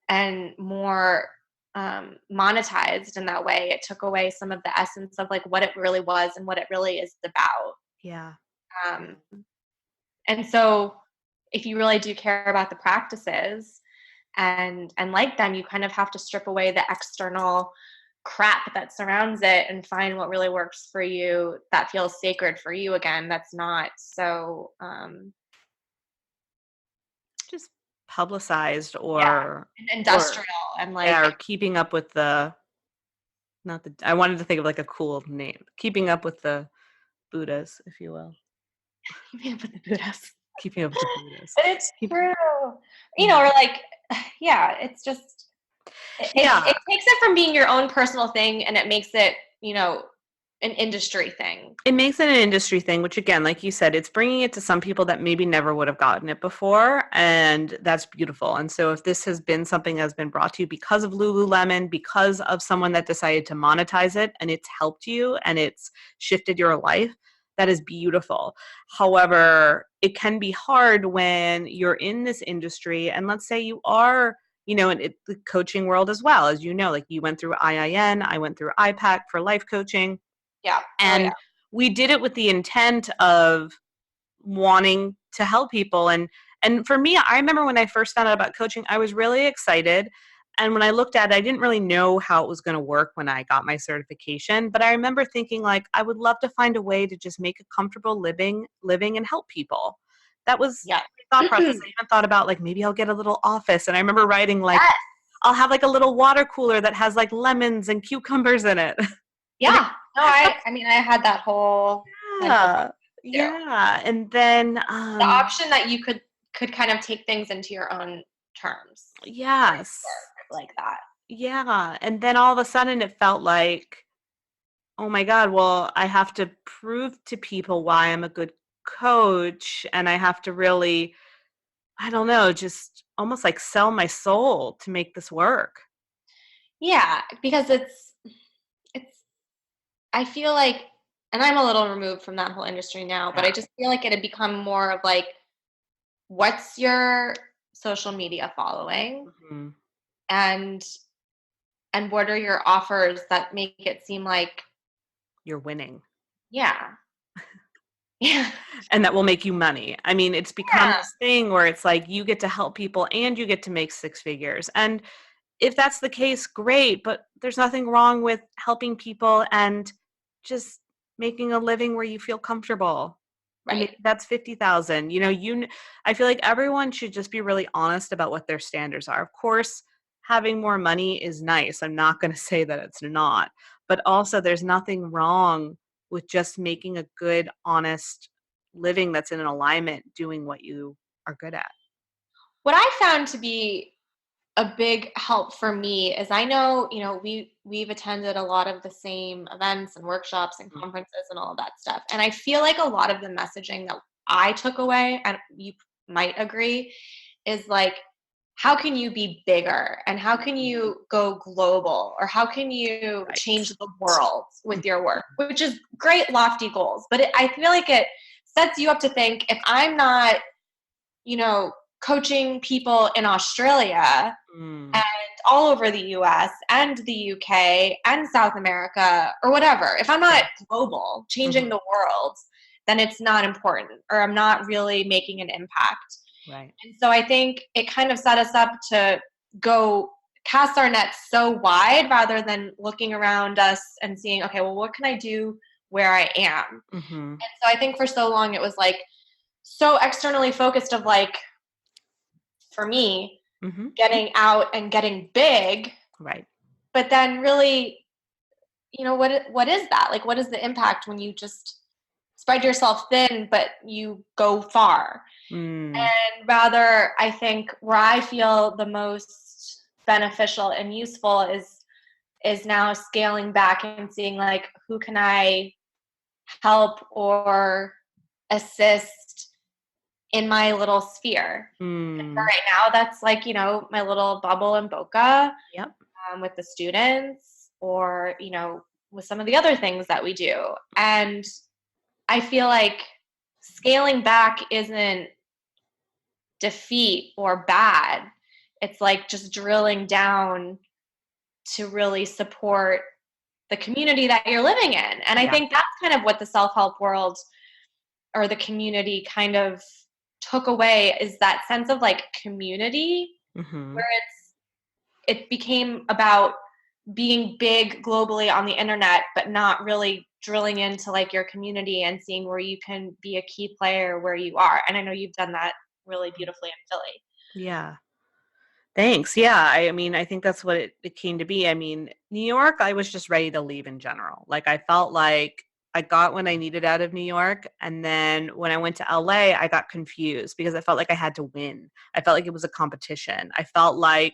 Speaker 3: and more monetized in that way. It took away some of the essence of like what it really was and what it really is about.
Speaker 2: Yeah.
Speaker 3: Um, and so if you really do care about the practices and like them, you kind of have to strip away the external crap that surrounds it and find what really works for you, that feels sacred for you again, that's not so
Speaker 2: Just publicized
Speaker 3: yeah,
Speaker 2: or
Speaker 3: industrial and
Speaker 2: yeah,
Speaker 3: like
Speaker 2: or keeping up with the not the I wanted to think of like a cool name. Keeping up with the Buddhas, if you will.
Speaker 3: keeping up with the Buddhas.
Speaker 2: Keeping up with the Buddhas.
Speaker 3: It's
Speaker 2: Keep,
Speaker 3: true.
Speaker 2: yeah.
Speaker 3: Or like, yeah, it's just,
Speaker 2: Yeah.
Speaker 3: it takes it from being your own personal thing and it makes it, an industry thing.
Speaker 2: It makes it an industry thing, which again, like you said, it's bringing it to some people that maybe never would have gotten it before. And that's beautiful. And so if this has been something that's been brought to you because of Lululemon, because of someone that decided to monetize it and it's helped you and it's shifted your life, that is beautiful. However, it can be hard when you're in this industry and let's say you are in the coaching world as well. As you know, like you went through IIN, I went through IPAC for life coaching.
Speaker 3: Yeah.
Speaker 2: And we did it with the intent of wanting to help people. And for me, I remember when I first found out about coaching, I was really excited. And when I looked at it, I didn't really know how it was going to work when I got my certification. But I remember thinking like, I would love to find a way to just make a comfortable living and help people. That was
Speaker 3: Yeah.
Speaker 2: my thought process. I even thought about like, maybe I'll get a little office. And I remember writing like,
Speaker 3: Yes.
Speaker 2: I'll have like a little water cooler that has like lemons and cucumbers in it.
Speaker 3: Yeah. No, I had that whole
Speaker 2: Yeah. And then
Speaker 3: the option that you could kind of take things into your own terms.
Speaker 2: yes.
Speaker 3: Like that.
Speaker 2: Yeah. And then all of a sudden it felt like, oh my God, well, I have to prove to people why I'm a good coach. And I have to really, I don't know, just almost like sell my soul to make this work.
Speaker 3: Yeah, because it's I feel like, and I'm a little removed from that whole industry now, but I just feel like it had become more of like, what's your social media following?
Speaker 2: Mm-hmm.
Speaker 3: And what are your offers that make it seem like
Speaker 2: You're winning.
Speaker 3: yeah. Yeah.
Speaker 2: And that will make you money. I mean, it's become this thing where it's like you get to help people and you get to make six figures. And if that's the case, great, but there's nothing wrong with helping people and just making a living where you feel comfortable.
Speaker 3: Right.
Speaker 2: And maybe that's 50,000. I feel like everyone should just be really honest about what their standards are. Of course, having more money is nice. I'm not going to say that it's not, but also there's nothing wrong with just making a good, honest living that's in an alignment, doing what you are good at.
Speaker 3: What I found to be a big help for me is I know, we've attended a lot of the same events and workshops and conferences and all of that stuff. And I feel like a lot of the messaging that I took away, and you might agree, is like, how can you be bigger and how can you go global or how can you change the world with your work, which is great, lofty goals. But I feel like it sets you up to think, if I'm not, coaching people in Australia and all over the US and the UK and South America or whatever, if I'm not global, changing the world, then it's not important or I'm not really making an impact.
Speaker 2: Right.
Speaker 3: And so I think it kind of set us up to go cast our nets so wide rather than looking around us and seeing, okay, well, what can I do where I am? And so I think for so long it was like so externally focused of like, for me, getting out and getting big.
Speaker 2: Right.
Speaker 3: But then really, what is that? Like, what is the impact when you just spread yourself thin, but you go far? And rather, I think where I feel the most beneficial and useful is now scaling back and seeing like, who can I help or assist in my little sphere. Right now, that's like, my little bubble in Boca with the students or, with some of the other things that we do. And I feel like scaling back isn't defeat or bad. It's like just drilling down to really support the community that you're living in. And I
Speaker 2: Yeah.
Speaker 3: think that's kind of what the self-help world or the community kind of took away, is that sense of like community,
Speaker 2: Mm-hmm.
Speaker 3: where it became about being big globally on the internet, but not really drilling into like your community and seeing where you can be a key player where you are. And I know you've done that really beautifully in Philly.
Speaker 2: Yeah. Thanks. Yeah. I mean, I think that's what it came to be. I mean, New York, I was just ready to leave in general. Like, I felt like I got what I needed out of New York. And then when I went to LA, I got confused because I felt like I had to win. I felt like it was a competition. I felt like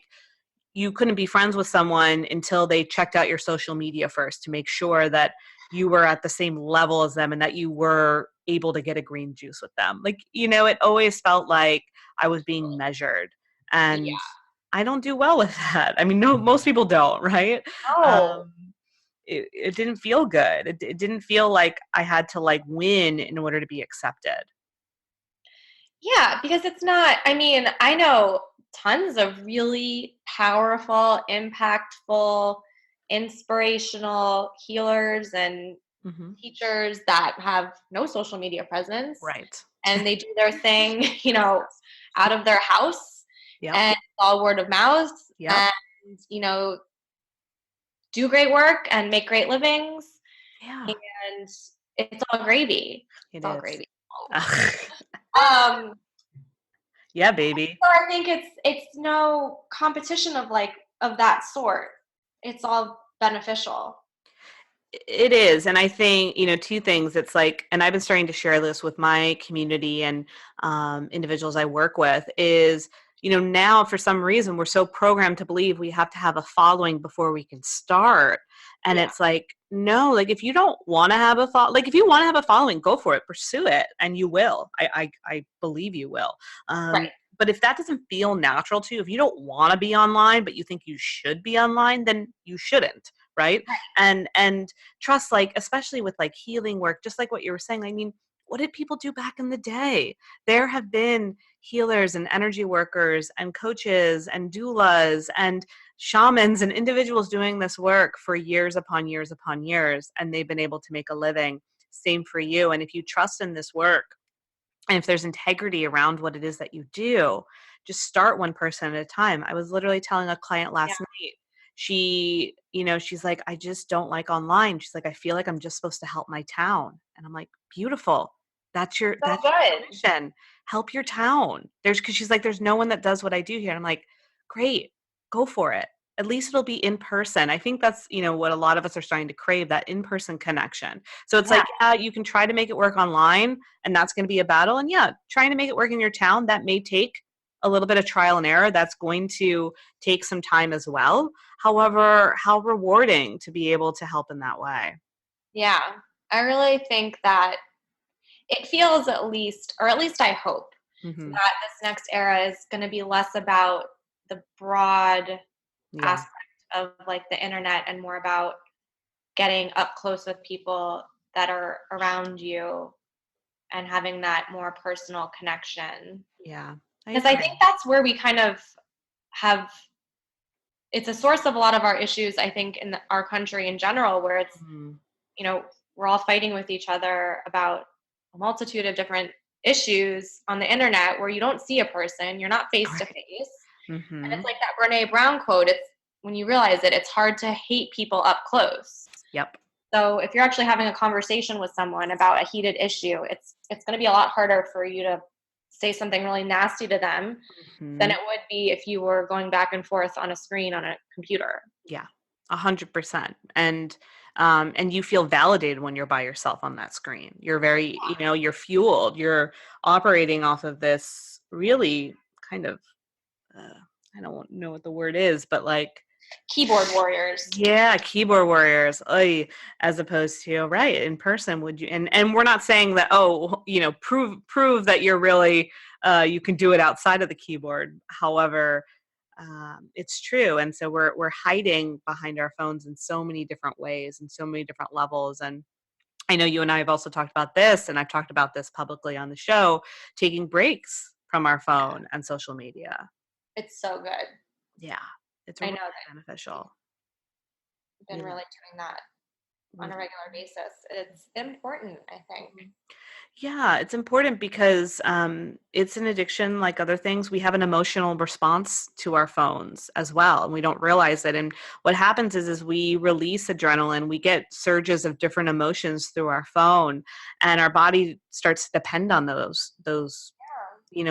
Speaker 2: you couldn't be friends with someone until they checked out your social media first to make sure that you were at the same level as them and that you were able to get a green juice with them. Like, it always felt like I was being measured, and
Speaker 3: Yeah.
Speaker 2: I don't do well with that. I mean, no, most people don't, right?
Speaker 3: Oh,
Speaker 2: Um, it didn't feel good. It didn't feel like I had to like win in order to be accepted.
Speaker 3: yeah, because it's not, I mean, I know tons of really powerful, impactful, inspirational healers and
Speaker 2: Hmm.
Speaker 3: teachers that have no social media presence,
Speaker 2: Right.
Speaker 3: and they do their thing, out of their house,
Speaker 2: Yep.
Speaker 3: and it's all word of mouth,
Speaker 2: Yep.
Speaker 3: and, do great work and make great livings,
Speaker 2: Yeah,
Speaker 3: and it's all gravy.
Speaker 2: it
Speaker 3: It's all
Speaker 2: is.
Speaker 3: gravy. Um,
Speaker 2: Yeah, baby.
Speaker 3: so I think it's no competition of that sort. It's all beneficial.
Speaker 2: It is. And I think, two things. It's like, and I've been starting to share this with my community and individuals I work with is, now for some reason we're so programmed to believe we have to have a following before we can start. And
Speaker 3: Yeah,
Speaker 2: it's like, no, like if you don't want to have a like if you want to have a following, go for it, pursue it, and you will. I believe you will.
Speaker 3: right.
Speaker 2: But if that doesn't feel natural to you, if you don't want to be online, but you think you should be online, then you shouldn't. Right. And trust, like, especially with like healing work, just like what you were saying. I mean, what did people do back in the day? There have been healers and energy workers and coaches and doulas and shamans and individuals doing this work for years upon years upon years, and they've been able to make a living. Same for you. And if you trust in this work, and if there's integrity around what it is that you do, just start one person at a time. I was literally telling a client
Speaker 3: Yeah,
Speaker 2: last night, she's like, I just don't like online. She's like, I feel like I'm just supposed to help my town. And I'm like, beautiful.
Speaker 3: so
Speaker 2: That's
Speaker 3: good.
Speaker 2: your mission. Help your town. Cause she's like, there's no one that does what I do here. And I'm like, great, go for it. At least it'll be in person. I think that's, what a lot of us are starting to crave, that in-person connection. So it's
Speaker 3: Yeah,
Speaker 2: like, yeah, you can try to make it work online, and that's going to be a battle. And yeah, trying to make it work in your town, that may take a little bit of trial and error. That's going to take some time as well. However, how rewarding to be able to help in that way.
Speaker 3: yeah. I really think that it feels, at least, or at least I hope,
Speaker 2: Hmm.
Speaker 3: that this next era is going to be less about the broad
Speaker 2: Yeah.
Speaker 3: aspect of like the internet and more about getting up close with people that are around you and having that more personal connection.
Speaker 2: Yeah. I
Speaker 3: Because I
Speaker 2: agree.
Speaker 3: think that's where we kind of have, it's a source of a lot of our issues, I think, in our country in general, where it's,
Speaker 2: Mhm.
Speaker 3: we're all fighting with each other about a multitude of different issues on the internet where you don't see a person, you're not face to
Speaker 2: Right.
Speaker 3: face. And
Speaker 2: Hmm.
Speaker 3: it's like that Brene Brown quote, it's when you realize it, it's hard to hate people up close.
Speaker 2: Yep.
Speaker 3: So if you're actually having a conversation with someone about a heated issue, it's going to be a lot harder for you to say something really nasty to them than
Speaker 2: Hmm.
Speaker 3: it would be if you were going back and forth on a screen on a computer.
Speaker 2: Yeah. 100%. And you feel validated when you're by yourself on that screen. You're very, you're fueled. You're operating off of this really kind of, I don't know what the word is, but like,
Speaker 3: Keyboard warriors.
Speaker 2: yeah, keyboard warriors, oy, as opposed to, right, in person. Would you, and we're not saying that, oh, prove that you're really, you can do it outside of the keyboard. However, it's true. And so we're hiding behind our phones in so many different ways and so many different levels. And I know you and I have also talked about this, and I've talked about this publicly on the show, taking breaks from our phone and social media.
Speaker 3: It's so good.
Speaker 2: Yeah, it's
Speaker 3: I know
Speaker 2: really
Speaker 3: that
Speaker 2: beneficial.
Speaker 3: been really doing that on a regular basis. It's important, I think.
Speaker 2: Yeah, it's important because it's an addiction like other things. We have an emotional response to our phones as well, and we don't realize it. And what happens is we release adrenaline, we get surges of different emotions through our phone, and our body starts to depend on those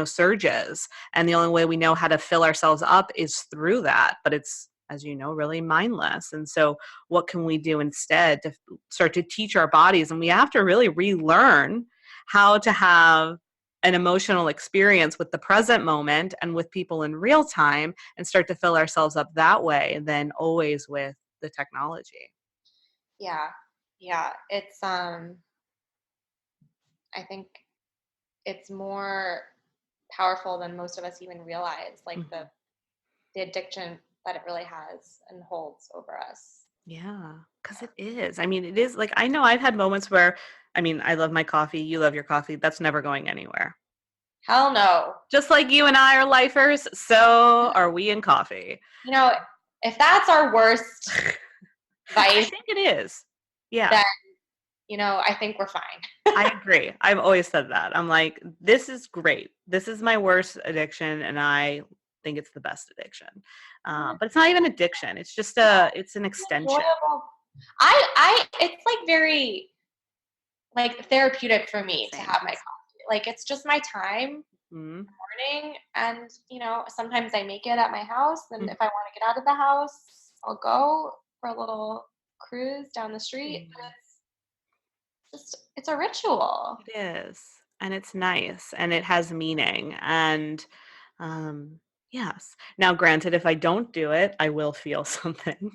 Speaker 2: surges. And the only way we know how to fill ourselves up is through that. But it's, as you know, really mindless. And so what can we do instead to start to teach our bodies? And we have to really relearn how to have an emotional experience with the present moment and with people in real time, and start to fill ourselves up that way than always with the technology.
Speaker 3: Yeah. Yeah. It's I think it's more powerful than most of us even realize, like the addiction that it really has and holds over us.
Speaker 2: Yeah, because it is. I mean, it is like, I know I've had moments where, I mean, I love my coffee. You love your coffee. That's never going anywhere.
Speaker 3: Hell no.
Speaker 2: Just like you and I are lifers, so are we in coffee.
Speaker 3: If that's our worst
Speaker 2: I
Speaker 3: vice,
Speaker 2: think it is. Yeah.
Speaker 3: then, I think we're fine.
Speaker 2: I agree. I've always said that. I'm like, this is great. This is my worst addiction, and I think it's the best addiction. But it's not even addiction. It's just it's an extension.
Speaker 3: Enjoyable. It's like very like therapeutic for me to have my coffee. Like it's just my time in the morning, and sometimes I make it at my house, and if I want to get out of the house, I'll go for a little cruise down the street. It's a ritual.
Speaker 2: It is. And it's nice, and it has meaning. And yes. Now, granted, if I don't do it, I will feel something.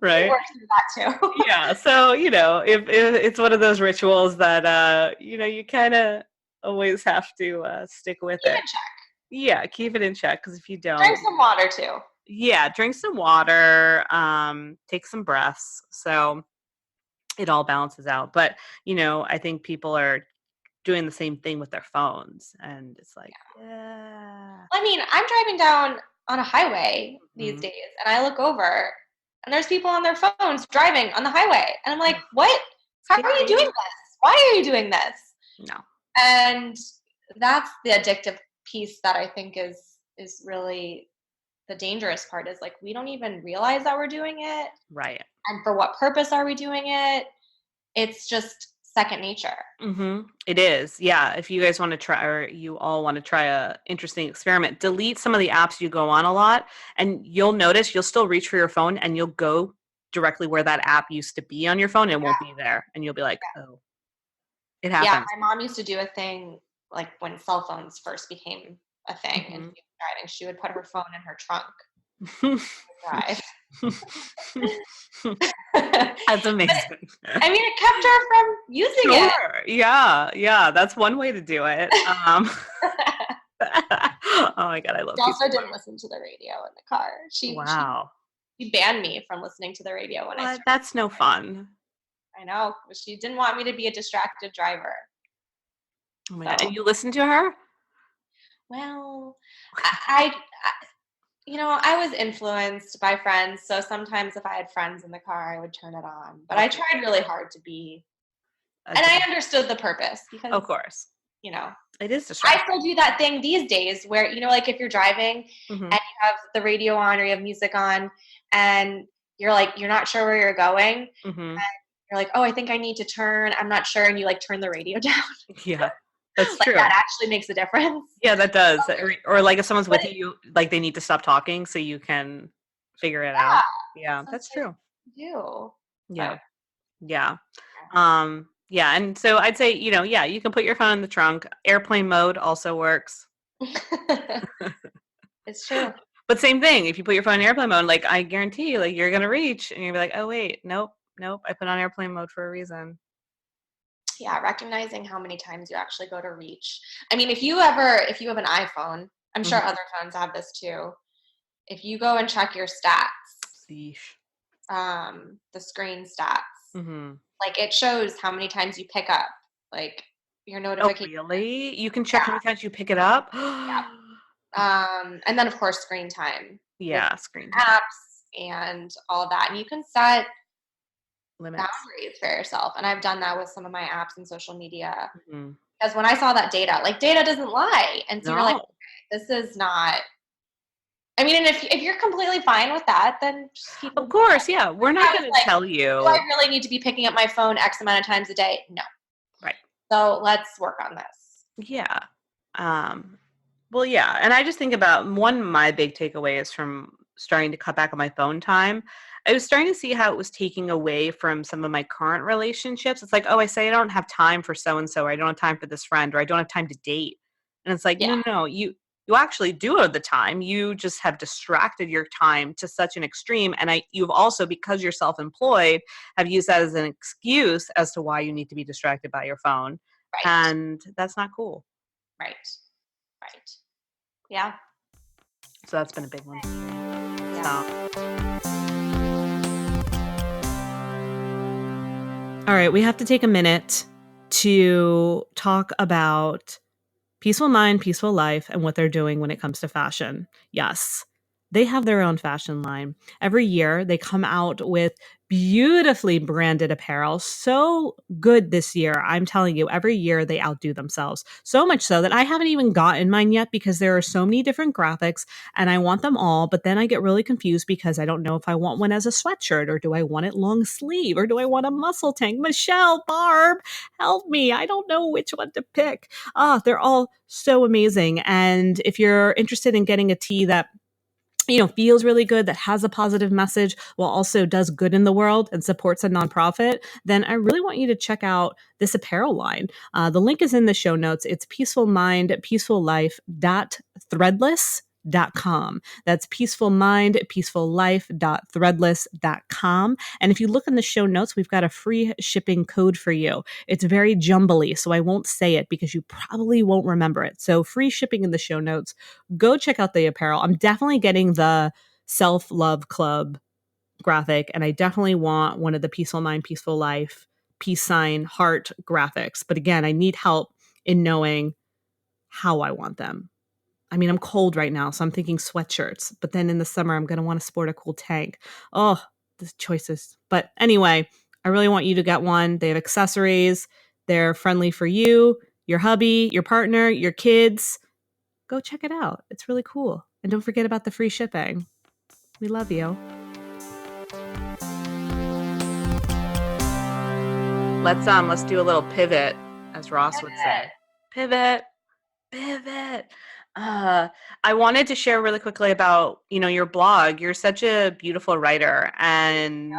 Speaker 2: Right?
Speaker 3: Works through that too.
Speaker 2: Yeah. So, if it's one of those rituals that, you kind of always have to stick with
Speaker 3: Keep
Speaker 2: it.
Speaker 3: in check.
Speaker 2: Yeah. Keep it in check, because if you don't.
Speaker 3: Drink some water too.
Speaker 2: Yeah. Drink some water. Take some breaths. So it all balances out. But, I think people are doing the same thing with their phones, and it's like, yeah.
Speaker 3: I mean, I'm driving down on a highway these days, and I look over, and there's people on their phones driving on the highway, and I'm like, what? How are you doing this? Why are you doing this?
Speaker 2: No.
Speaker 3: And that's the addictive piece that I think is really the dangerous part, is like we don't even realize that we're doing it.
Speaker 2: Right.
Speaker 3: And for what purpose are we doing it? It's just second nature.
Speaker 2: It is. Yeah. If you guys want to try, or you all want to try a interesting experiment, delete some of the apps you go on a lot, and you'll notice you'll still reach for your phone, and you'll go directly where that app used to be on your phone, and it won't be there. And you'll be like, oh, it happens.
Speaker 3: Yeah. My mom used to do a thing like when cell phones first became a thing, and she was driving, she would put her phone in her trunk. Drive.
Speaker 2: That's amazing.
Speaker 3: But, I mean, it kept her from using it.
Speaker 2: Yeah. That's one way to do it. Oh my God, I love.
Speaker 3: She also didn't listen to the radio in the car. She banned me from listening to the radio when I started.
Speaker 2: That's no fun.
Speaker 3: I know. She didn't want me to be a distracted driver.
Speaker 2: Oh my God. And you listen to her?
Speaker 3: Well, I was influenced by friends, so sometimes if I had friends in the car, I would turn it on. But I tried really hard to be, and I understood the purpose, because,
Speaker 2: of course, it is
Speaker 3: I
Speaker 2: distracting.
Speaker 3: still do that thing these days where, like if you're driving and you have the radio on or you have music on, and you're like, you're not sure where you're going, and you're like, oh, I think I need to turn, I'm not sure, and you like turn the radio down. Yeah. That's true. That actually makes a difference.
Speaker 2: Yeah, that does. Or like if someone's with you, like they need to stop talking so you can figure it out. Yeah, that's true.
Speaker 3: You do.
Speaker 2: Yeah. Yeah. Yeah. And so I'd say, you can put your phone in the trunk. Airplane mode also works.
Speaker 3: It's true.
Speaker 2: But same thing. If you put your phone in airplane mode, like I guarantee you, like you're going to reach, and you'll be like, oh, wait, nope. I put on airplane mode for a reason.
Speaker 3: Yeah, recognizing how many times you actually go to reach. I mean, if you have an iPhone, I'm sure other phones have this too. If you go and check your stats, the screen stats, like it shows how many times you pick up, like your notification.
Speaker 2: Oh, really? You can check how many times you pick it up?
Speaker 3: Yeah. And then of course screen time with
Speaker 2: Yeah, screen time
Speaker 3: apps and all of that. And you can set
Speaker 2: limits.
Speaker 3: boundaries for yourself. And I've done that with some of my apps and social media.
Speaker 2: Mhm.
Speaker 3: Because when I saw that data, like data doesn't lie. And so you're like,
Speaker 2: No.
Speaker 3: okay, this is not, I mean, and if you're completely fine with that, then just keep
Speaker 2: Of
Speaker 3: moving on.
Speaker 2: course, yeah. We're not
Speaker 3: I was
Speaker 2: gonna
Speaker 3: like,
Speaker 2: tell
Speaker 3: do I
Speaker 2: you.
Speaker 3: really need to be picking up my phone X amount of times a day? No.
Speaker 2: Right.
Speaker 3: So let's work on this.
Speaker 2: Yeah. Um, well, yeah. And I just think about one of my big takeaways from starting to cut back on my phone time. I was starting to see how it was taking away from some of my current relationships. It's like, oh, I say I don't have time for so and so, or I don't have time for this friend, or I don't have time to date. And it's like,
Speaker 3: Yeah,
Speaker 2: no, you actually do have the time. You just have distracted your time to such an extreme. And you've also, because you're self-employed, have used that as an excuse as to why you need to be distracted by your phone.
Speaker 3: right,
Speaker 2: And that's not cool.
Speaker 3: right, right. Yeah,
Speaker 2: So that's been a big one for me. So,
Speaker 3: yeah.
Speaker 2: all right, we have to take a minute to talk about Peaceful Mind, Peaceful Life, and what they're doing when it comes to fashion. Yes, they have their own fashion line. Every year, they come out with beautifully branded apparel. So good this year. I'm telling you, every year they outdo themselves. So much so that I haven't even gotten mine yet because there are so many different graphics and I want them all. But then I get really confused because I don't know if I want one as a sweatshirt or do I want it long sleeve or do I want a muscle tank? Michelle, Barb, help me. I don't know which one to pick. They're all so amazing. And if you're interested in getting a tee that feels really good, that has a positive message while also does good in the world and supports a nonprofit, then I really want you to check out this apparel line. The link is in the show notes. It's peacefulmindpeacefullife.threadless.com. That's peacefulmindpeacefullife.threadless.com. And if you look in the show notes, we've got a free shipping code for you. It's very jumbly, so I won't say it because you probably won't remember it. So free shipping in the show notes. Go check out the apparel. I'm definitely getting the Self-Love Club graphic, and I definitely want one of the Peaceful Mind, Peaceful Life, peace sign, heart graphics. But again, I need help in knowing how I want them. I mean, I'm cold right now, so I'm thinking sweatshirts. But then in the summer, I'm going to want to sport a cool tank. Oh, the choices. But anyway, I really want you to get one. They have accessories. They're friendly for you, your hubby, your partner, your kids. Go check it out. It's really cool. And don't forget about the free shipping. We love you. Let's do a little pivot, as Ross would say. Pivot. I wanted to share really quickly about, your blog. You're such a beautiful writer, and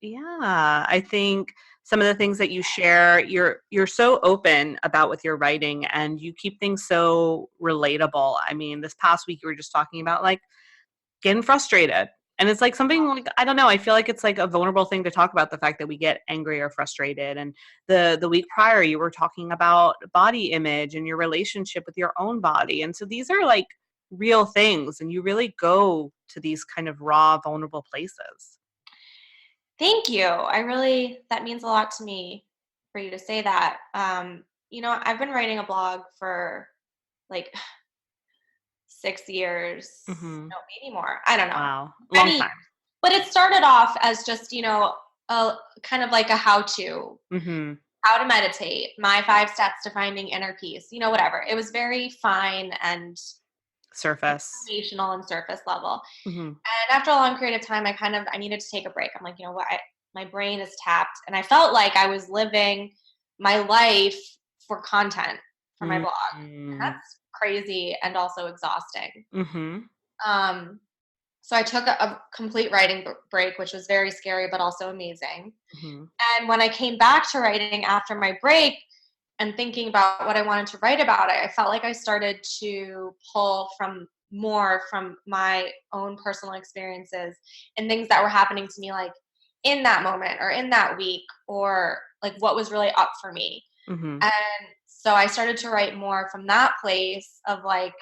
Speaker 2: yeah, I think some of the things that you share, you're so open about with your writing, and you keep things so relatable. I mean, this past week you were just talking about like getting frustrated. And it's like something like, I don't know, I feel like it's like a vulnerable thing to talk about, the fact that we get angry or frustrated. And the week prior you were talking about body image and your relationship with your own body. And so these are like real things, and you really go to these kind of raw, vulnerable places.
Speaker 3: Thank you. That means a lot to me for you to say that. I've been writing a blog for like 6 years,
Speaker 2: Mm-hmm.
Speaker 3: no, maybe more. I don't know.
Speaker 2: Wow. Long
Speaker 3: Many,
Speaker 2: time.
Speaker 3: but it started off as just, a kind of like a
Speaker 2: Mm-hmm.
Speaker 3: how to meditate, my 5 steps to finding inner peace, whatever. It was very fine and
Speaker 2: Surface.
Speaker 3: informational and surface level.
Speaker 2: Mm-hmm.
Speaker 3: And after a long period of time, I needed to take a break. I'm like, you know what? My brain is tapped. And I felt like I was living my life for content for my blog. And
Speaker 2: Mm-hmm.
Speaker 3: that's crazy and also exhausting.
Speaker 2: Mm-hmm.
Speaker 3: So I took a complete writing break, which was very scary, but also amazing.
Speaker 2: Mm-hmm.
Speaker 3: And when I came back to writing after my break and thinking about what I wanted to write about, I felt like I started to pull more from my own personal experiences and things that were happening to me, like in that moment or in that week, or like what was really up for me.
Speaker 2: Mm-hmm.
Speaker 3: And so I started to write more from that place of like,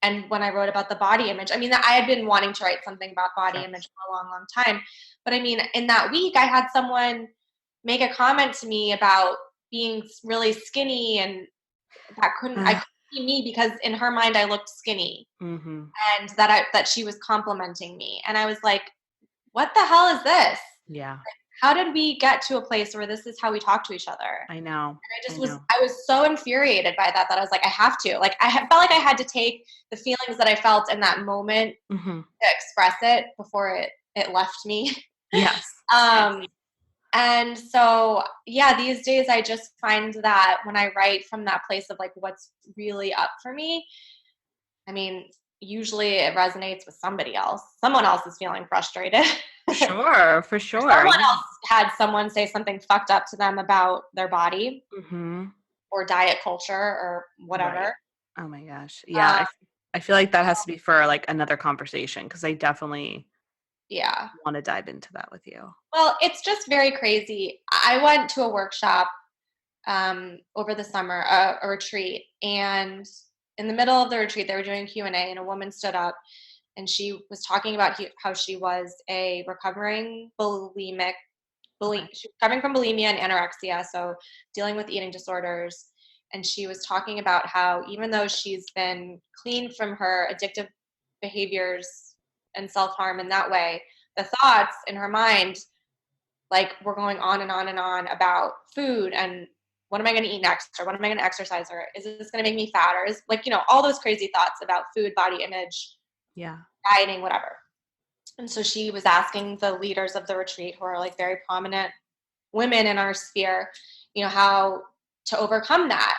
Speaker 3: and when I wrote about the body image, I mean, I had been wanting to write something about body
Speaker 2: Sure.
Speaker 3: image for a long, long time. But I mean, in that week, I had someone make a comment to me about being really skinny and I couldn't see me because in her mind I looked skinny,
Speaker 2: Mm-hmm.
Speaker 3: and that she was complimenting me. And I was like, what the hell is this?
Speaker 2: Yeah,
Speaker 3: How did we get to a place where this is how we talk to each other?
Speaker 2: I know.
Speaker 3: And I was so infuriated by that I was like, I have to. Like, felt like I had to take the feelings that I felt in that moment
Speaker 2: Mm-hmm.
Speaker 3: to express it before it left me.
Speaker 2: Yes.
Speaker 3: And so, yeah, these days I just find that when I write from that place of like what's really up for me, I mean, usually it resonates with somebody else. Someone else is feeling frustrated.
Speaker 2: Sure, for sure.
Speaker 3: Someone else had someone say something fucked up to them about their body
Speaker 2: Mm-hmm.
Speaker 3: or diet culture or whatever.
Speaker 2: Right. Oh my gosh. Yeah, I feel like that has to be for like another conversation, because I definitely want to dive into that with you.
Speaker 3: Well, it's just very crazy. I went to a workshop over the summer, a retreat, and in the middle of the retreat, they were doing Q&A, and a woman stood up, and she was talking about how she was a recovering bulimic.
Speaker 2: Okay.
Speaker 3: She was recovering from bulimia and anorexia, so dealing with eating disorders. And she was talking about how even though she's been clean from her addictive behaviors and self-harm in that way, the thoughts in her mind, like, were going on and on and on about food and what am I going to eat next, or what am I going to exercise, or is this going to make me fat, or is, like, all those crazy thoughts about food, body image, dieting, whatever. And so she was asking the leaders of the retreat, who are like very prominent women in our sphere, how to overcome that.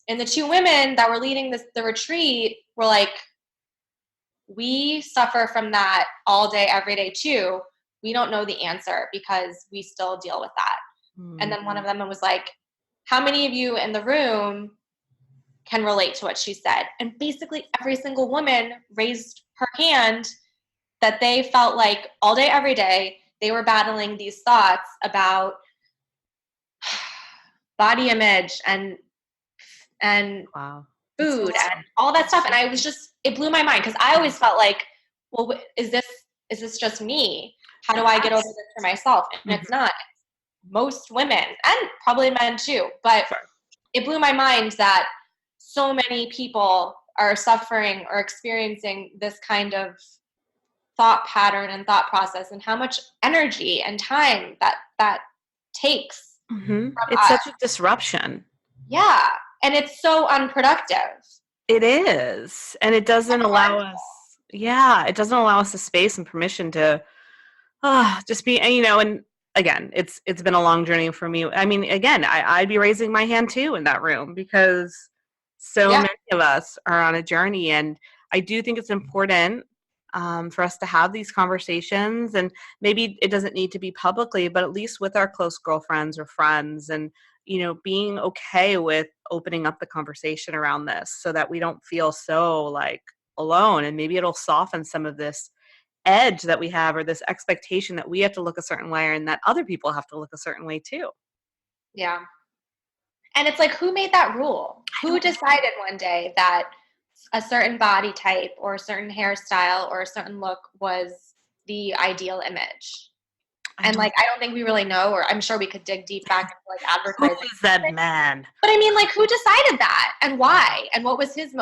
Speaker 3: And the two women that were leading the retreat were like, we suffer from that all day, every day too. We don't know the answer because we still deal with that. Mm-hmm. And then one of them was like, how many of you in the room can relate to what she said? And basically every single woman raised her hand that they felt like all day, every day, they were battling these thoughts about body image and
Speaker 2: wow.
Speaker 3: food and all that stuff. And I was it blew my mind, because I always felt like, well, is this just me? How do I get over this for myself? And it's not. Most women, and probably men too, but it blew my mind that so many people are suffering or experiencing this kind of thought pattern and thought process, and how much energy and time that takes.
Speaker 2: Mm-hmm. It's such a disruption.
Speaker 3: Yeah. And it's so unproductive.
Speaker 2: It is. And it doesn't allow us, it doesn't allow us the space and permission to just be, and again, it's been a long journey for me. I mean, again, I'd be raising my hand too in that room, because so many of us are on a journey. And I do think it's important for us to have these conversations, and maybe it doesn't need to be publicly, but at least with our close girlfriends or friends, and being okay with opening up the conversation around this, so that we don't feel so like alone, and maybe it'll soften some of this edge that we have, or this expectation that we have to look a certain way and that other people have to look a certain way too. Yeah.
Speaker 3: And it's like, who made that rule? Who decided one day that a certain body type or a certain hairstyle or a certain look was the ideal image? And like, I don't think we really know, or I'm sure we could dig deep back into like advertising.
Speaker 2: Who is that man?
Speaker 3: But I mean, like, who decided that, and why, and what was his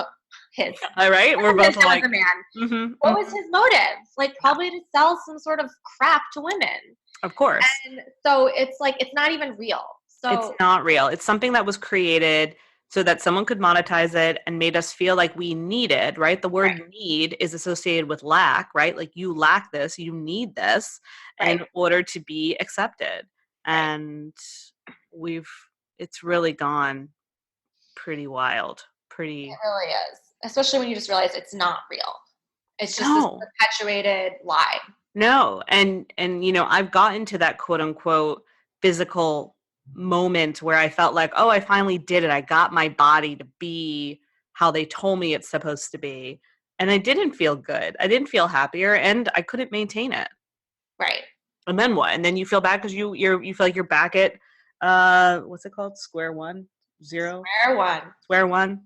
Speaker 2: all right, we're both like,
Speaker 3: a man. Mm-hmm, what was his motive? Like, probably to sell some sort of crap to women.
Speaker 2: Of course.
Speaker 3: And so it's like, it's not even real. So
Speaker 2: it's not real. It's something that was created so that someone could monetize it and made us feel like we needed, right? The word need is associated with lack, right? Like, you lack this, you need this in order to be accepted. And it's really gone pretty wild. It
Speaker 3: really is. Especially when you just realize it's not real. It's just this perpetuated lie.
Speaker 2: No. And I've gotten to that quote unquote physical moment where I felt like, oh, I finally did it. I got my body to be how they told me it's supposed to be. And I didn't feel good. I didn't feel happier, and I couldn't maintain it.
Speaker 3: Right.
Speaker 2: And then what? And then you feel bad because you feel like you're back at what's it called? Square one? Zero? Square one.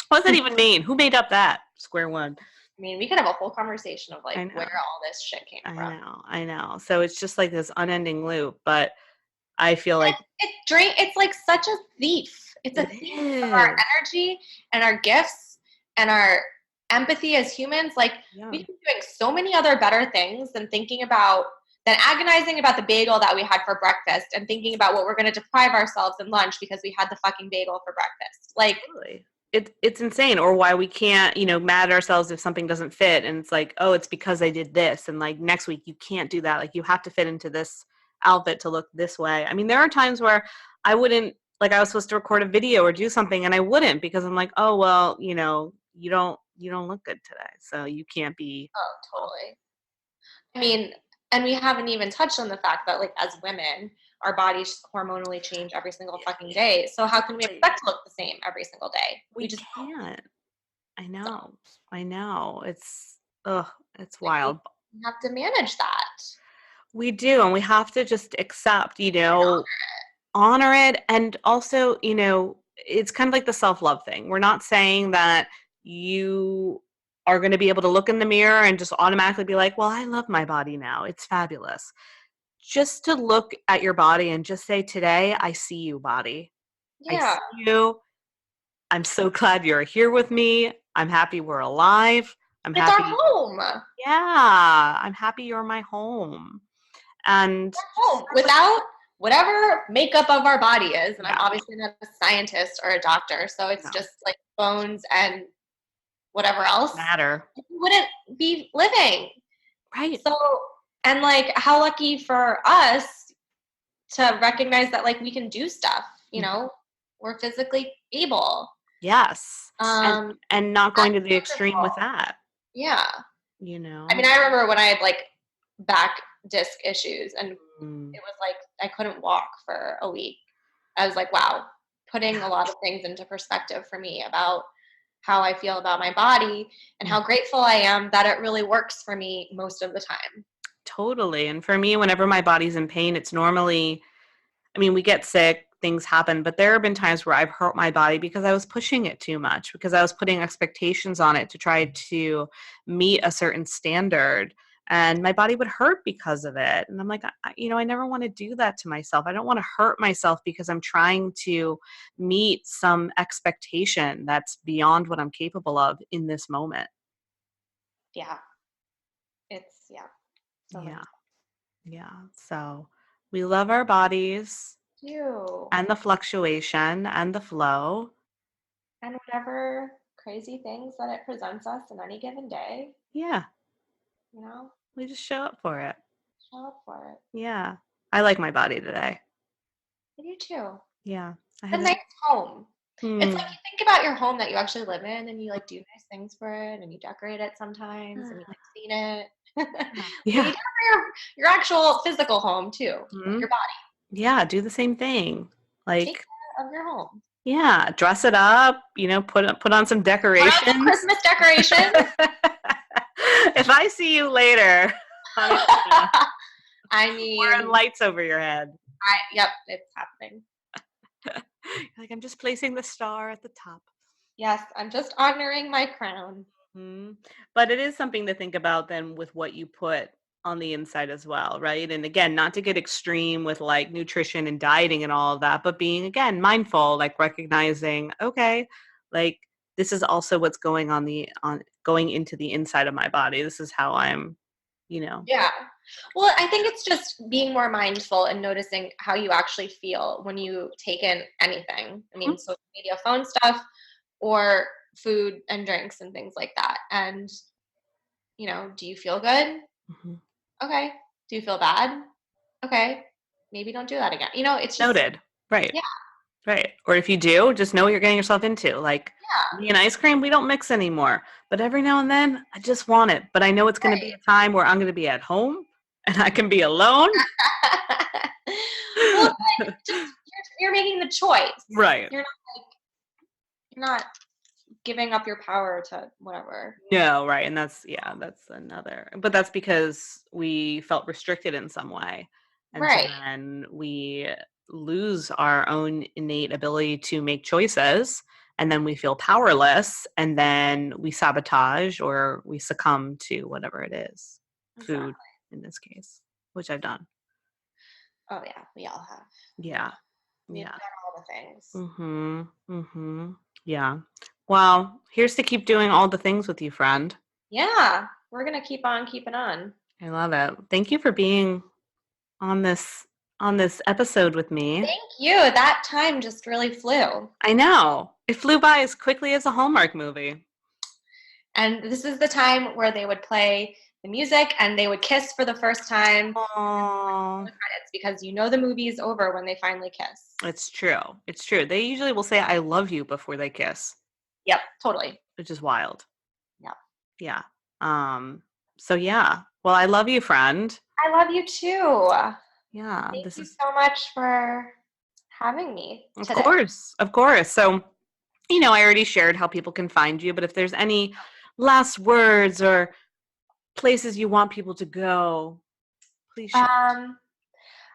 Speaker 2: What does that even mean? Who made up that? Square one.
Speaker 3: I mean, we could have a whole conversation of like where all this shit came from.
Speaker 2: I know. So it's just like this unending loop, but I feel like
Speaker 3: it's like such a thief. It's a thief of our energy and our gifts and our empathy as humans, like
Speaker 2: Yeah.
Speaker 3: we could be doing so many other better things than agonizing about the bagel that we had for breakfast and thinking about what we're going to deprive ourselves in lunch because we had the fucking bagel for breakfast. Like,
Speaker 2: Totally. It's insane. Or why we can't, mad at ourselves if something doesn't fit, and it's like, oh, it's because I did this, and like next week you can't do that. Like you have to fit into this outfit to look this way. I mean, there are times where I wouldn't, like I was supposed to record a video or do something and I wouldn't because I'm like, oh well, you don't look good today, so you can't be.
Speaker 3: oh, totally. I mean, and we haven't even touched on the fact that, like, as women, our bodies hormonally change every single fucking day. So how can we
Speaker 2: Right.
Speaker 3: expect to look the same every single day?
Speaker 2: We
Speaker 3: Just don't.
Speaker 2: can't. I
Speaker 3: So,
Speaker 2: know. I know. It's
Speaker 3: like,
Speaker 2: wild.
Speaker 3: we have to manage that.
Speaker 2: We do, and we have to just accept,
Speaker 3: And
Speaker 2: honor it. And also, it's kind of like the self-love thing. We're not saying that you are going to be able to look in the mirror and just automatically be like, well, I love my body now. It's fabulous. Just to look at your body and just say, today, I see you, body. I
Speaker 3: yeah,
Speaker 2: see you. I'm so glad you're here with me. I'm happy we're alive. I'm
Speaker 3: it's our
Speaker 2: happy.
Speaker 3: home.
Speaker 2: Yeah, I'm happy you're my home. And
Speaker 3: Home without whatever makeup of our body is. And I'm
Speaker 2: yeah,
Speaker 3: obviously not a scientist or a doctor, so it's
Speaker 2: no,
Speaker 3: just like bones and whatever else.
Speaker 2: matter.
Speaker 3: You wouldn't be living.
Speaker 2: Right.
Speaker 3: So, and like, how lucky for us to recognize that, like, we can do stuff, we're physically able.
Speaker 2: Yes.
Speaker 3: Um,
Speaker 2: And not
Speaker 3: that's
Speaker 2: going to the extreme with
Speaker 3: wonderful.
Speaker 2: that,
Speaker 3: Yeah.
Speaker 2: you
Speaker 3: I mean,
Speaker 2: know?
Speaker 3: I remember when I had like back disc issues and it
Speaker 2: Mm.
Speaker 3: was like I couldn't walk for a week. I was like, wow, putting a lot of things into perspective for me about how I feel about my body and
Speaker 2: Mm.
Speaker 3: how grateful I am that it really works for me most of the time.
Speaker 2: Totally. And for me, whenever my body's in pain, it's normally, I mean, we get sick, things happen, but there have been times where I've hurt my body because I was pushing it too much, because I was putting expectations on it to try to meet a certain standard. And my body would hurt because of it. And I'm like, I never want to do that to myself. I don't want to hurt myself because I'm trying to meet some expectation that's beyond what I'm capable of in this moment.
Speaker 3: Yeah. Yeah, so many
Speaker 2: Yeah.
Speaker 3: times.
Speaker 2: Yeah. So we love our bodies
Speaker 3: You.
Speaker 2: and the fluctuation and the flow.
Speaker 3: And whatever crazy things that it presents us in any given day,
Speaker 2: Yeah.
Speaker 3: you know,
Speaker 2: We just show up for it.
Speaker 3: show up for it.
Speaker 2: Yeah. I like my body today.
Speaker 3: I do too.
Speaker 2: Yeah. I
Speaker 3: A
Speaker 2: had
Speaker 3: nice home. It's like
Speaker 2: hmm.
Speaker 3: you think about your home that you actually live in and you like do nice things for it and you decorate it sometimes and you like clean it. But you do
Speaker 2: Yeah.
Speaker 3: it for your actual physical home too, like
Speaker 2: Hmm.
Speaker 3: your body.
Speaker 2: Yeah. Do the same thing.
Speaker 3: Take
Speaker 2: Like,
Speaker 3: care of your home.
Speaker 2: yeah, dress it up, put on some
Speaker 3: Put out some
Speaker 2: decorations.
Speaker 3: Christmas decorations.
Speaker 2: If I see you later, I'm gonna
Speaker 3: I
Speaker 2: wearing
Speaker 3: mean,
Speaker 2: lights over your head.
Speaker 3: yep, it's happening.
Speaker 2: Like, I'm just placing the star at the top.
Speaker 3: Yes, I'm just honoring my crown.
Speaker 2: But it is something to think about then with what you put on the inside as well, right? And again, not to get extreme with like nutrition and dieting and all of that, but being again mindful, like recognizing, okay, like this is also what's going on going into the inside of my body. This is how I'm, you know.
Speaker 3: Yeah. Well, I think it's just being more mindful and noticing how you actually feel when you take in anything. I mean, social media, phone stuff, or food and drinks and things like that. And, do you feel good?
Speaker 2: Mhm.
Speaker 3: Okay. Do you feel bad? Okay. Maybe don't do that again. It's just,
Speaker 2: Noted. Right.
Speaker 3: yeah,
Speaker 2: Right. Or if you do, just know what you're getting yourself into. Like
Speaker 3: yeah,
Speaker 2: me and ice cream, we don't mix anymore. But every now and then, I just want it. But I know it's going to be a time where I'm going to be at home and I can be alone.
Speaker 3: right. Well, like, just you're making the choice.
Speaker 2: Right.
Speaker 3: You're not giving up your power to whatever.
Speaker 2: No, right. And that's another. But that's because we felt restricted in some way. And so
Speaker 3: Right.
Speaker 2: then we lose our own innate ability to make choices. And then we feel powerless. And then we sabotage or we succumb to whatever it is, food
Speaker 3: Exactly.
Speaker 2: in this case, which I've done.
Speaker 3: Oh yeah, we all have.
Speaker 2: Yeah.
Speaker 3: We've
Speaker 2: Yeah.
Speaker 3: done all the things.
Speaker 2: Mhm. Mhm. Yeah. Well, here's to keep doing all the things with you, friend.
Speaker 3: Yeah, we're gonna keep on keeping on.
Speaker 2: I love it. Thank you for being on this episode with me.
Speaker 3: Thank you. That time just really flew.
Speaker 2: I know. It flew by as quickly as a Hallmark movie.
Speaker 3: And this is the time where they would play the music and they would kiss for the first time.
Speaker 2: Aww.
Speaker 3: Credits, because you know the movie is over when they finally kiss.
Speaker 2: It's true. It's true. They usually will say I love you before they kiss.
Speaker 3: Yep, totally.
Speaker 2: Which is wild.
Speaker 3: Yep.
Speaker 2: Yeah. So yeah. Well, I love you, friend.
Speaker 3: I love you too.
Speaker 2: Yeah.
Speaker 3: Thank you so much for having me today.
Speaker 2: Of course. So, I already shared how people can find you, but if there's any last words or places you want people to go, please share.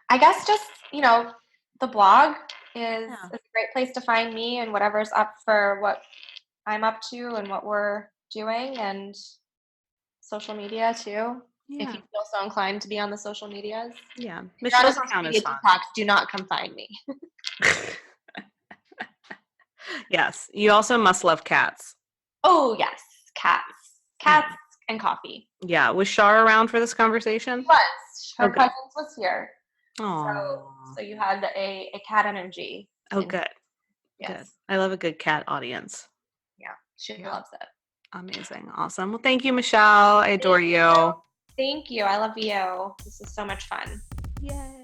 Speaker 3: I guess just, the blog is a great place to find me and whatever's up for what I'm up to and what we're doing, and social media too. Yeah. If you feel so inclined to be on the social medias.
Speaker 2: Yeah. Michelle's account is fun.
Speaker 3: TikToks, do not come find me.
Speaker 2: Yes. You also must love cats.
Speaker 3: Oh, yes. Cats and coffee.
Speaker 2: Yeah. Was Shar around for this conversation?
Speaker 3: She was. Her cousins was here.
Speaker 2: Oh.
Speaker 3: So you had a cat energy.
Speaker 2: Oh, good.
Speaker 3: Yes.
Speaker 2: Good. I love a good cat audience.
Speaker 3: Yeah. She loves it.
Speaker 2: Amazing. Awesome. Well, thank you, Michelle. I adore you.
Speaker 3: Thank you. I love you. This is so much fun.
Speaker 2: Yay.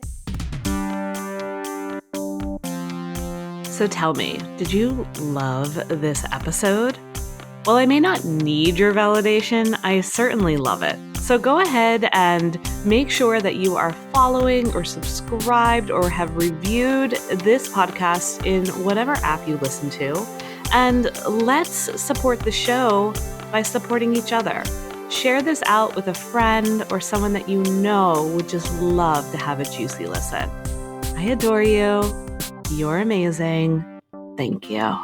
Speaker 2: So tell me, did you love this episode? While I may not need your validation, I certainly love it. So go ahead and make sure that you are following or subscribed or have reviewed this podcast in whatever app you listen to. And let's support the show by supporting each other. Share this out with a friend or someone that you know would just love to have a juicy listen. I adore you. You're amazing. Thank you.